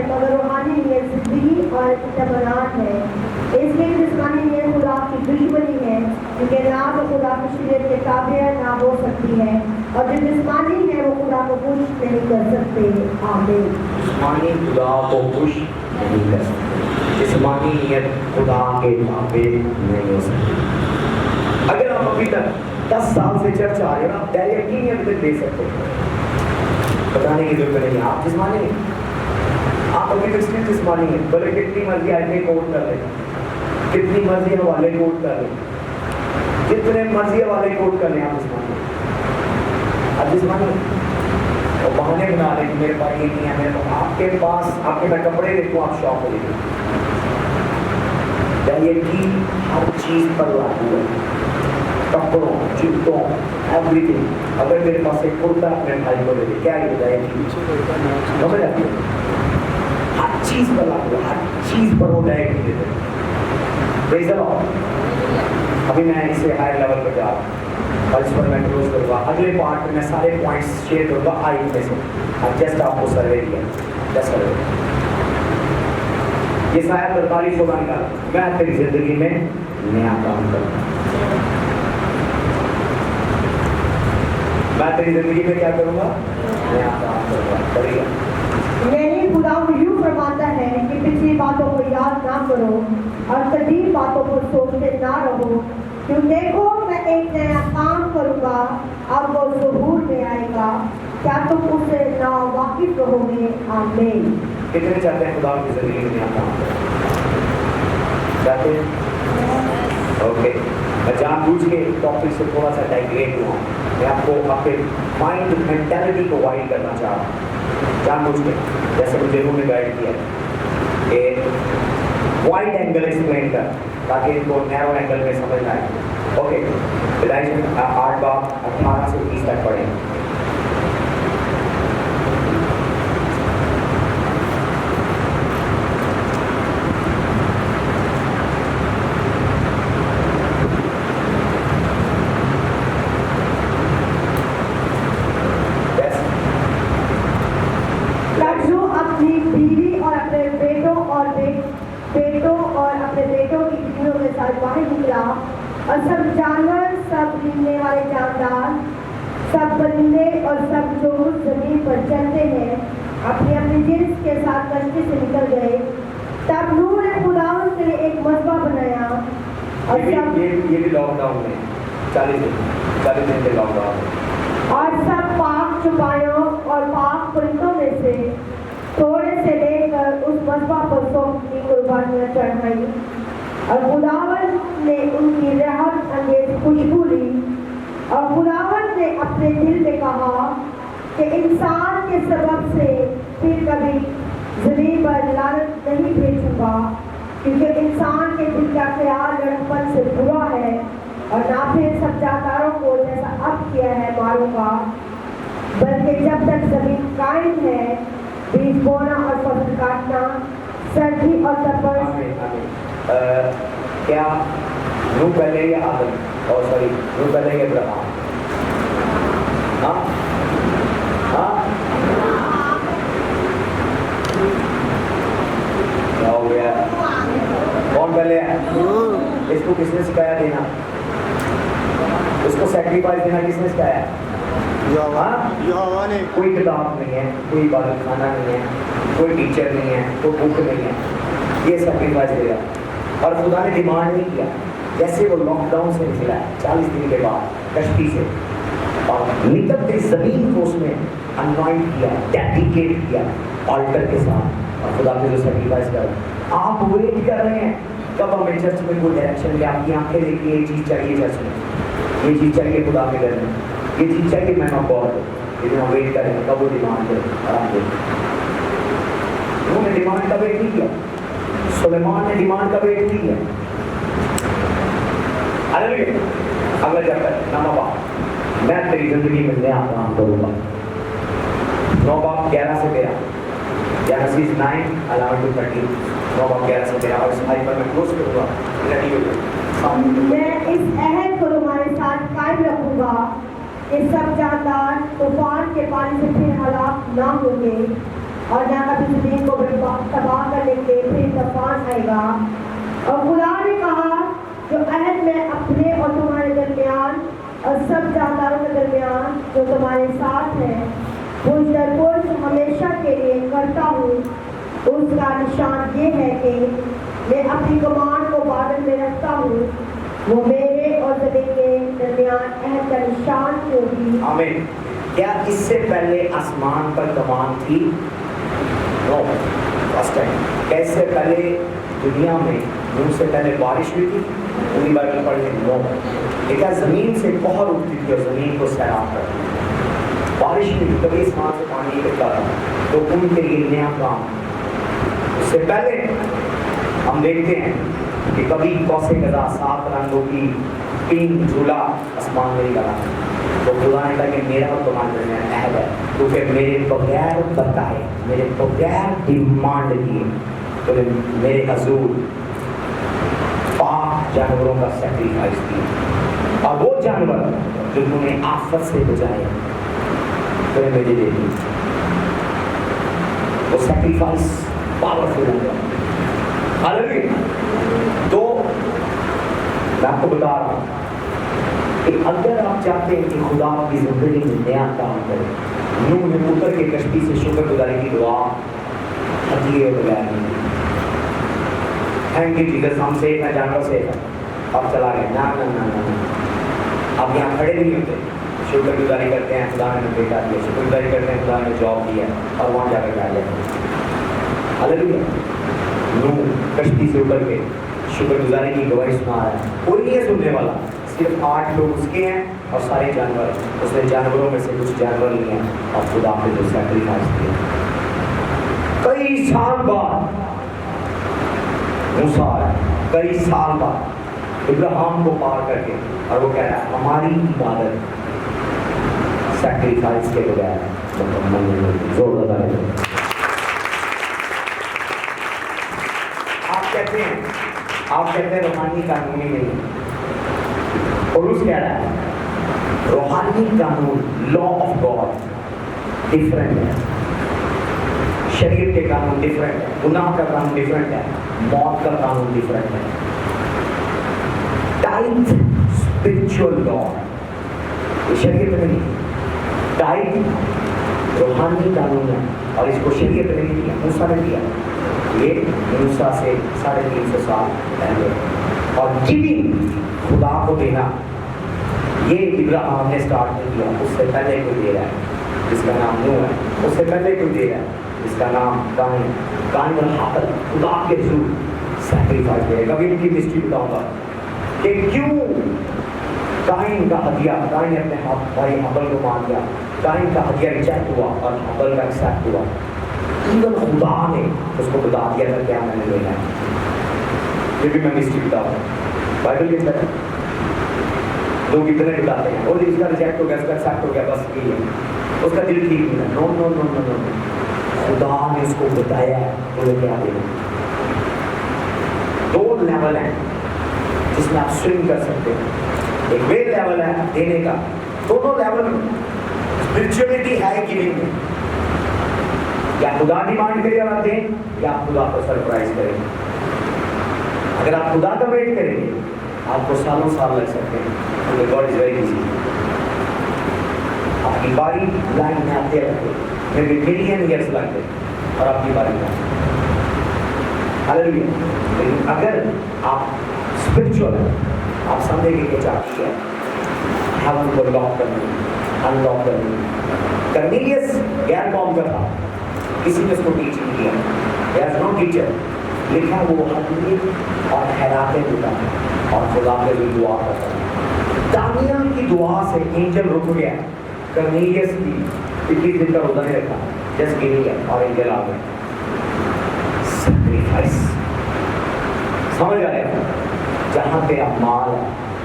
مگر روحانی نیت زندگی اور اطمینان ہے. اس لیے جسمانی نیت خدا کی دشمنی ہے, کیونکہ نہ تو خدا کی شریعت کے تابع ہے نہ ہو سکتی ہے, اور جو جسمانی ہے وہ خدا کو خوش نہیں کر سکتے. آمین. جسمانی خدا کو خوش نہیں کر سکتے, جسمانی نیت خدا کے تابع نہیں ہو سکتی. اگر آپ ابھی تک 10 سال سے چرچ آ رہے ہیں, آپ ڈائریکٹلی نیت دے سکتے ہیں, بتانے کی ضرورت نہیں. آپ جسمانی ہیں, آپ اپنی تصویر جسمانی ہے, بلے کتنی مرضی آئے کوٹ کر لیں, کتنی مرضی حوالے کوٹ کر لیں, جتنے مرضی حوالے کوٹ کر لیں, آپ جسمانی ہیں. آپ جسمانی ہیں, اور بہانے بنا لیں کہ میرے پاس یہ نہیں ہے, میرے پاس. آپ کے پاس آپ کے میں کپڑے دیکھوں آپ شوق ہو جائیں. یہ کی ہر چیز پر لاگو ہے, کپڑوں, جوتوں, ایوری تھنگ. اگر میرے پاس ایک کرتا اپنے بھائی کو دے دے, کیا یہ بتائے سمجھ آتی ہے, ہر چیز پر لاگو ہے, ہر چیز پر وہ ڈائریکٹ دے دے. پریز دی لارڈ. ابھی میں اسے ہائر لیول پر جا رہا ہوں اور اس پر میں کلوز کروں گا. اگلے پارٹ میں سارے پوائنٹس شیئر کروں گا آئی میں سے. اب جسٹ آپ کو سروے کیا, جسٹ سروے. یہ شاید 43 ہوگا نکالا, میں تیری زندگی میں نیا کام کروں, میں تیری زندگی میں کیا کروں گا, نیا کام کروں گا. کریے گا. یہی خدا یوں فرماتا ہے کہ پچھلی باتوں کو یاد نہ کرو اور قدیم باتوں کو سوچتے نہ رہو, کیوں دیکھو میں ایک نیا کام کروں گا, اب وہ ظہور میں آئے گا, کیا تم اسے نا واقف वाकिफ रहोगे। आमीन। कितने चाहते हैं खुदा की जिंदगी में यहाँ काम करें? चाहते हैं? ओके, मैं जानबूझ के टॉपिक से थोड़ा सा डाइग्रेट हुआ। मैं आपको आपके माइंड मेंटालिटी को वाइड करना चाह रहा हूँ जानबूझ के, जैसे मुझे ने गाइड किया कि वाइड एंगल एक्सप्लेन कर ताकि इनको नैरो एंगल में समझ ना आए। ओके, विदाई 8 बार 18 से 30 तक पढ़ें। और सब जानवर, सब जीने वाले जानदार, सब परिंदे और सब जो जमीन पर चलते हैं अपनी अपनी जिन्स के साथ कश्ती से निकल गए। तब नूह ने खुदावंद के लिए एक मसबा बनाया और ये भी लॉकडाउन में 40 दिन के लॉकडाउन और सब पाक चुपायों और पाक परिंदों में से थोड़े से लेकर उस मसबा पर सौंप की कुर्बानियां चढ़ाई और खुदावंद ने उनकी राहत अंगेज खुशबू ली। और खुदावंद ने अपने दिल में कहा कि इंसान के सबब से फिर कभी ज़मीन पर लानत नहीं भेजूंगा, क्योंकि इंसान के दिल का ख्याल लड़कपन से बुरा है और ना फिर सब जानदारों को जैसा अब किया है मारूंगा, बल्कि जब तक ज़मीन कायम है बीज बोना और फसल काटना, सर्दी और तपश। क्या नूह पहले या आदम, और सॉरी नूह पहले या इब्राहिम? हाँ हाँ, क्या हो गया? कौन पहले है? इसको किसने सिखाया देना? इसको सैक्रिफाइस देना किसने सिखाया? यहोवा ने। कोई किताब नहीं है, कोई इबादत खाना नहीं है, कोई टीचर नहीं है, कोई बुक नहीं है, ये सैक्रिफाइस देगा। और खुदा ने डिमांड नहीं किया, जैसे वो लॉकडाउन से निकला 40 दिन के बाद कश्ती से, और निकलते जमीन को उसने अनवाइंड किया, डेडिकेट किया ऑल्टर के साथ, और खुदा ने जो सैक्रिफाइस करा। आप वेट कर रहे हैं कब हमें चर्च में कोई डायरेक्शन ले, आपकी आंखें देखिए ये चीज़ चाहिए चर्च में, ये चीज़ चाहिए खुदा के घर में, ये चीज़ चाहिए मैन ऑफ गॉड, लेकिन हम वेट करेंगे कब वो डिमांड करें और आप देखें। उन्होंने डिमांड का वेट नहीं किया, सुलेमान ने डिमांड का वेट नहीं किया। अगला चैप्टर नवा बाप, मैं तेरी जिंदगी में नया काम करूंगा। 9 बाप 11 से 13, Genesis 9 11 to 13, 9 बाप 11 से 13। और इस भाई पर मैं क्लोज करूंगा। मैं इस अहद को तुम्हारे साथ कायम रखूंगा कि सब जानदार तूफान के पानी से फिर हलाक ना होंगे और ना कभी ज़मीन को तबाह करने के लिए फिर तूफान आएगा। और खुदा ने कहा जो अहद में अपने और तुम्हारे दरमियान और सब जानदारों के दरमियान जो तुम्हारे साथ है वो दरपुर हमेशा के लिए करता हूँ, उसका निशान ये है कि मैं अपनी कमान को बादल में रखता हूँ, वो मेरे और ज़मीन के दरमियान अहद का निशान होगी। आमीन। क्या इससे पहले आसमान पर कमान थी? No, first time. कैसे पहले दुनिया में उनसे पहले बारिश हुई थी? पूरी बाइबल पढ़ने नो। लेकिन ज़मीन से बहुत उठती थी और ज़मीन को सैराब करती थी। बारिश हुई कभी आसमान से पानी गिरता था, तो उनके लिए नया काम। उससे पहले हम देखते हैं कि कभी कौसे गदा 7 रंगों की 3 झूला आसमान में निकला, तो खुदा ने कहा कि मेरा और तुम्हारे दरमियान अहद है, क्योंकि मेरे बगैर बताए, मेरे बगैर डिमांड किए, तो मेरे हजूर पाक जानवरों का सैक्रिफाइस किया। और वो जानवर जो तुम्हें आफत से बचाए तो मुझे दे दी, वो सैक्रिफाइस पावरफुल होगा। हालेलुया। तो मैं आपको बता रहा हूँ कि अगर आप चाहते हैं कि खुदा आपकी जिंदगी में नया काम करे, नूह ने उतर के कश्ती से शुक्रगुजारी की दुआ हथिये बगैर नहीं। थैंक यू जीसस, हम सेफ हैं, जानवर सेफ है, अब चला गया। ना ना ना ना, आप यहाँ खड़े नहीं होते, شکر گزاری کرتے ہیں خدا نے بیٹا دیا, شکر گزاری کرتے ہیں خدا نے جاب دیا اور وہاں جا کر کیا جائے. ہاللیلویا. نوح کشتی سے اتر کے شکر گزاری کی گواہی سنا رہا ہے. کوئی نہیں ہے سننے والا, صرف 8 لوگ اس کے ہیں اور سارے جانور. اس نے جانوروں میں سے کچھ جانور لیے ہیں اور خدا نے جو سیکریفائس کیا. کئی سال بعد موسیٰ آیا, کئی سال بعد ابراہیم کو پار کر کے, اور وہ کہہ رہا ہے ہماری عبادت سیکریفائس کے بغیر مکمل نہیں ہوتی. زور لگا رہے آپ کہتے ہیں روحانی قانونی نہیں. پولس کہہ رہا ہے روحانی قانون لا آف گاڈ ڈفرینٹ ہے, شریعت کے قانون ڈفرینٹ ہے, گناہ کا قانون ڈفرینٹ ہے, موت کا قانون ڈفرینٹ ہے. ٹائپ اسپرچل لا یہ شریعت میں نہیں, ٹائپ روحانی قانون ہے اور اس کو شریعت نے نہیں دیا, موسیٰ نے دیا. یہ موسیٰ سے 350 سال پہلے. اور گیونگ خدا کو دینا یہ ابراہیم نے سٹارٹ نہیں کیا, اس سے پہلے کوئی دے رہا ہے جس کا نام نوح ہے, اس سے پہلے کوئی دے رہا ہے جس کا نام کائن. کائن الحابل خدا کے ضرور سیکریفائس دے گا. ابھی ان کی مسٹری بتاؤں گا کہ کیوں کائن کا ہدیہ, کائن نے اپنے بھائی حابل کو مان دیا, کائن کا ہدیہ ریجیکٹ ہوا اور حابل کا ایکسیپٹ ہوا. ایون خدا نے اس کو بتا دیا تھا کیا میں نے لینا ہے. یہ بھی میں مسٹری بتاؤں گا. بائبل کے اندر لوگ اتنے بتاتے ہیں اور اس کا ریجیکٹ ہو گیا, اس کا ایکسیپٹ ہو گیا, بس یہ ہے, اس کا دل ٹھیک نہیں ہے. نو نو نو نو نو, خدا نے اس کو بتایا ہے انہیں کیا دینا. 2 لیول ہیں جس میں آپ سوئنگ کر سکتے ہیں. ایک وے لیول ہے دینے کا, دونوں لیول اسپرچولیٹی ہے گیونگ میں. یا خدا ڈیمانڈ کرے اور آپ دیں, یا آپ خدا کو سرپرائز کریں. اگر آپ خدا کا ویٹ کریں گے آپ کو سالوں سال لگ سکتے ہیں, کیونکہ گاڈ از ویری ایزی. آپ کی باری لائن میں آتے رہتے, پھر بھی ملین ایئرس لگتے اور آپ کی باری میں. ہاللیلویا. لیکن اگر آپ اسپرچل ہیں, آپ سمجھیں گے کہ چاہتی ہے ہیون کو لاک کرنی, ان لاک کرنی. کرنیلیس غیر قوم کا تھا, کسی نے اس کو ٹیچ نہیں کیا. There is no teacher. لکھا وہ حقیقی اور حیراتیں ہوتا ہے اور خدا کے لیے دعا کرتا ہے. دانیال کی دعا سے اینجل رک گیا, کرنیلیس کی 21 دن کا روزہ نہیں رکھا, جس گری ہے اور اینجل آ گئے. سیکریفائس سمجھ آئے, جہاں تیرا مال ہے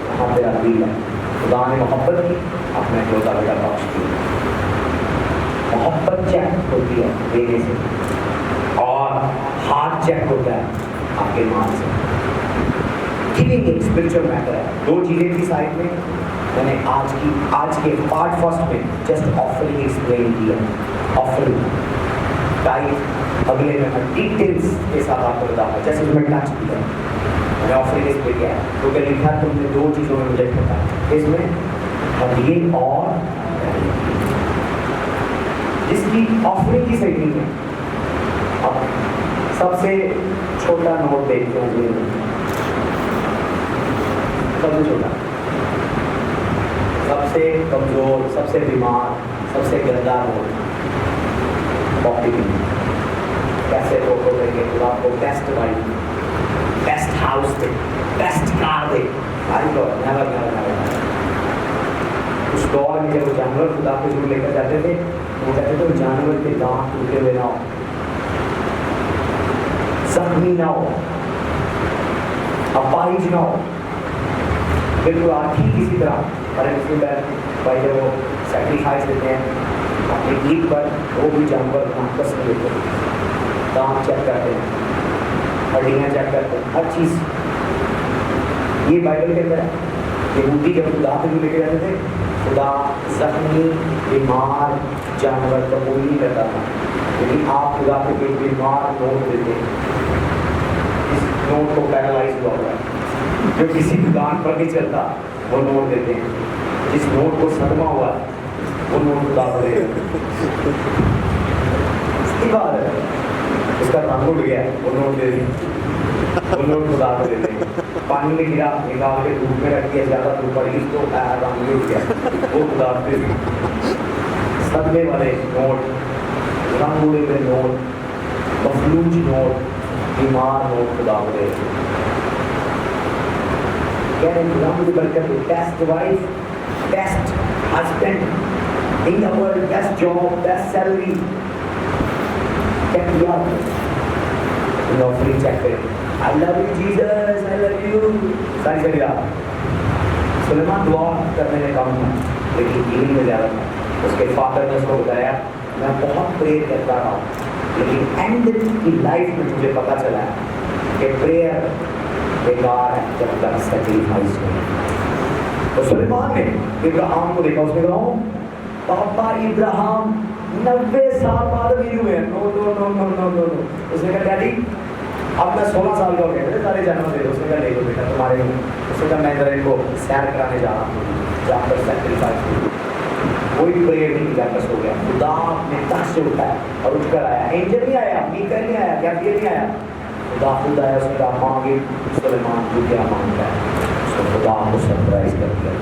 وہاں تیرا دل ہے. خدا نے محبت کی, اپنے روزہ بیٹا بخش دیا. محبت چیک ہوتی ہے دینے سے, اور ہاتھ چیک ہوتا ہے آپ کے مال سے. گیونگ ایک اسپرچل میٹر ہے. 2 چیزیں تھی سائڈ میں نے آج کے پارٹ فرسٹ میں جسٹ آفرنگ ایکسپلین کیا. آفرنگ ٹائپ اگلے میں ڈیٹیلس کے ساتھ آپ کو بتاؤں گا, جیسے میں ٹچ کیا میں نے آفرنگ اس پہ کیا ہے. تو کہ لکھا تم نے 2 چیزوں میں مجھے پتا, اس میں ہدیے اور جس کی آفرنگ کی صحیح نہیں ہے. اب سب سے چھوٹا نوٹ دیکھتے ہیں, سب سے چھوٹا, سب سے کمزور, سب سے بیمار, سب سے گندا نوٹ کاپی کی. کیسے فوٹو دیں گے تو آپ کو بیسٹ بائک, بیسٹ ہاؤس دے, بیسٹ کار دے. اس دور میں جب وہ جانور خدا کے ضرور لے کر جاتے تھے, وہ کہتے تھے جانور کے دانت ٹوٹے ہوئے نہ ہو, زخمی نہ ہو, اپاہج نہ ہو, بالکل آٹھی کسی طرح. پر بھائی جب وہ سیکریفائس دیتے ہیں اپنی عید پر, وہ بھی جانور ناقص نہیں دیتے, دانت چیک کرتے ہیں, ہڈیاں چیک کرتے ہیں, ہر چیز. یہ بائبل کے اندر ہے. یہودی جب خدا کے لے کے جاتے تھے, خدا زخمی بیمار جانور قبول نہیں کرتا تھا, لیکن آپ خدا کے کوئی بیمار نوٹ دیتے, اس نوٹ کو پیرالائز ہوا ہوا ہے, جو کسی دکان پر نہیں چلتا وہ نوٹ دیتے ہیں. جس نوٹ کو صدمہ ہوا ہے وہ نوٹ خدا کو دے گا. اس کی بات ہے, اس کا رنگ اڑ گیا ہے وہ نوٹ دے دیں. वो लोग खुदा को देते हैं। पानी में गिरा, निकाल के धूप में रख दिया, ज़्यादा धूप पड़ी इसको रंग उड़ गया, वो खुदा पे सदमे वाले नोट, रंग उड़े हुए नोट, मफलूज नोट, बीमार नोट खुदा को देते हैं। कह रहे खुदा मुझे बरकत दे, best wife, best husband in the world, best job, best salary, क्या किया ऑफरिंग चेक करें, I love you Jesus, I love you, सारी सारी रात सुलेमान दुआ करने में कम था लेकिन हीलिंग में ज़्यादा था। उसके फादर ने उसको बताया मैं बहुत प्रेयर करता रहा हूँ लेकिन एंड की लाइफ में मुझे पता चला कि प्रेयर बेकार है जब तक सैक्रिफाइस नहीं। तो सुलेमान ने इब्राहिम को देखा, उसने कहा पापा इब्राहिम 90 साल बाद भी हुए हैं। No no no no no no no. उसने कहा डैडी अब मैं 16 साल का हो गया, सारे जन्म दे। उसने कहा ले लो बेटा तुम्हारे लिए। उसने कहा मैं इधर इनको सैर कराने जा रहा हूँ, जाकर सैक्रिफाइस कोई प्रेयर नहीं किया, बस हो गया। खुदा ने तख्त से उठाया और उठकर आया। एंजल नहीं आया, मीकाएल नहीं आया, गैब्रिएल नहीं आया, खुदा खुद आया। उसने कहा मांगे सुलेमान तू क्या मांगता है। उसने खुदा को सरप्राइज कर दिया।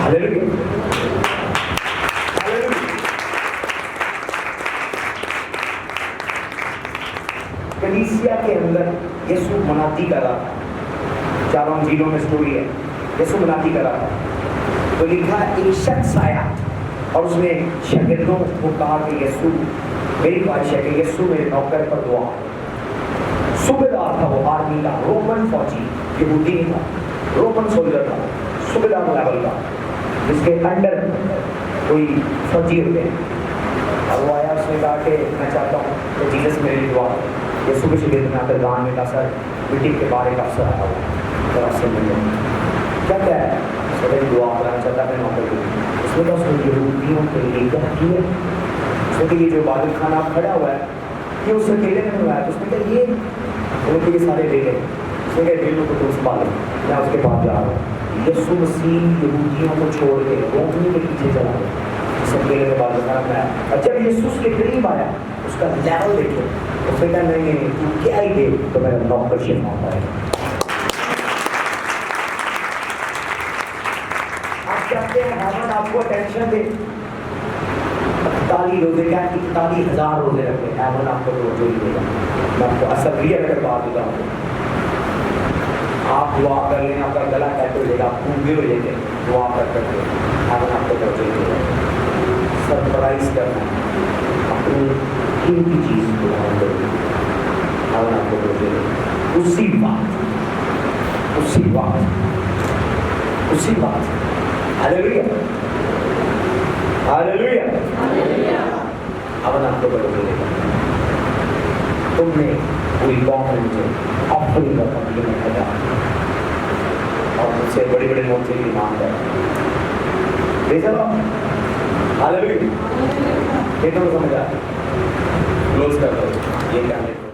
Hallelujah hallelujah. कलीसिया के अंदर यीशु मनाती कर रहा था, 4 अंजीलों में स्टोरी है, यीशु मनाती कर रहा था। तो लिखा एक शख्स आया और उसने शागिर्दों को कहा कि यीशु मेरी ख्वाहिश है कि यीशु मेरे नौकर पर दुआ। सूबेदार था वो, आर्मी का, रोमन फौजी, यहूदी नहीं था, रोमन सोल्जर था, सूबेदार लेवल का, जिसके अंडर कोई फौजी होते हैं। और वो आया, उसने कहा कि मैं चाहता हूँ कि जीसस मेरी दुआ। यीशु के शिविर में आकर गान में कहा सर मीटिंग के बारे का अफसर आया हुआ जरा से मिले, क्या क्या है सर दुआ कराना चाहता मैं नौकर को। उसने कहा उसने यहूदियों के लिए क्या किया। उसने कहा ये जो इबादत खाना खड़ा हुआ है ये उस अकेले में हुआ है। तो उसने कहा ये सारे ले गए। उसने कहा दिलों को तो संभाले, मैं उसके पास जा रहा हूँ। यीशु मसीह यहूदियों को छोड़ के रोमनी के पीछे चला गया, उस अकेले में इबादत खाना बनाया। और जब यीशु उसके करीब आया उसका लेवल देखो, उसने कहा नहीं नहीं तू क्या ही दे तो मेरा नौकर शिफ आता है। आप चाहते हैं हेवन आपको अटेंशन दे, 41 रोजे क्या 41,000 रोजे रखे, हेवन आपको रोजे ही देगा। मैं आपको असल रियल अगर बात बताऊँ, आप दुआ कर लें, आपका गला कैसे हो जाएगा, आप पूरे हो जाएंगे दुआ कर करके, हेवन आपको रोजे ही देगा। सरप्राइज करना अपनी कीमती चीज को हेवन आपको रोजे देगा। उसी बात हालेलुया हालेलुया हेवन आपको रोजे देगा। तुमने पूरी गवर्नमेंट में ऑफरिंग का कम्प्लीमेंट किया और मुझसे बड़े बड़े नोट से मांग है हालेलुया। ये तो समझ आ क्लोज कर दो ये क्या है।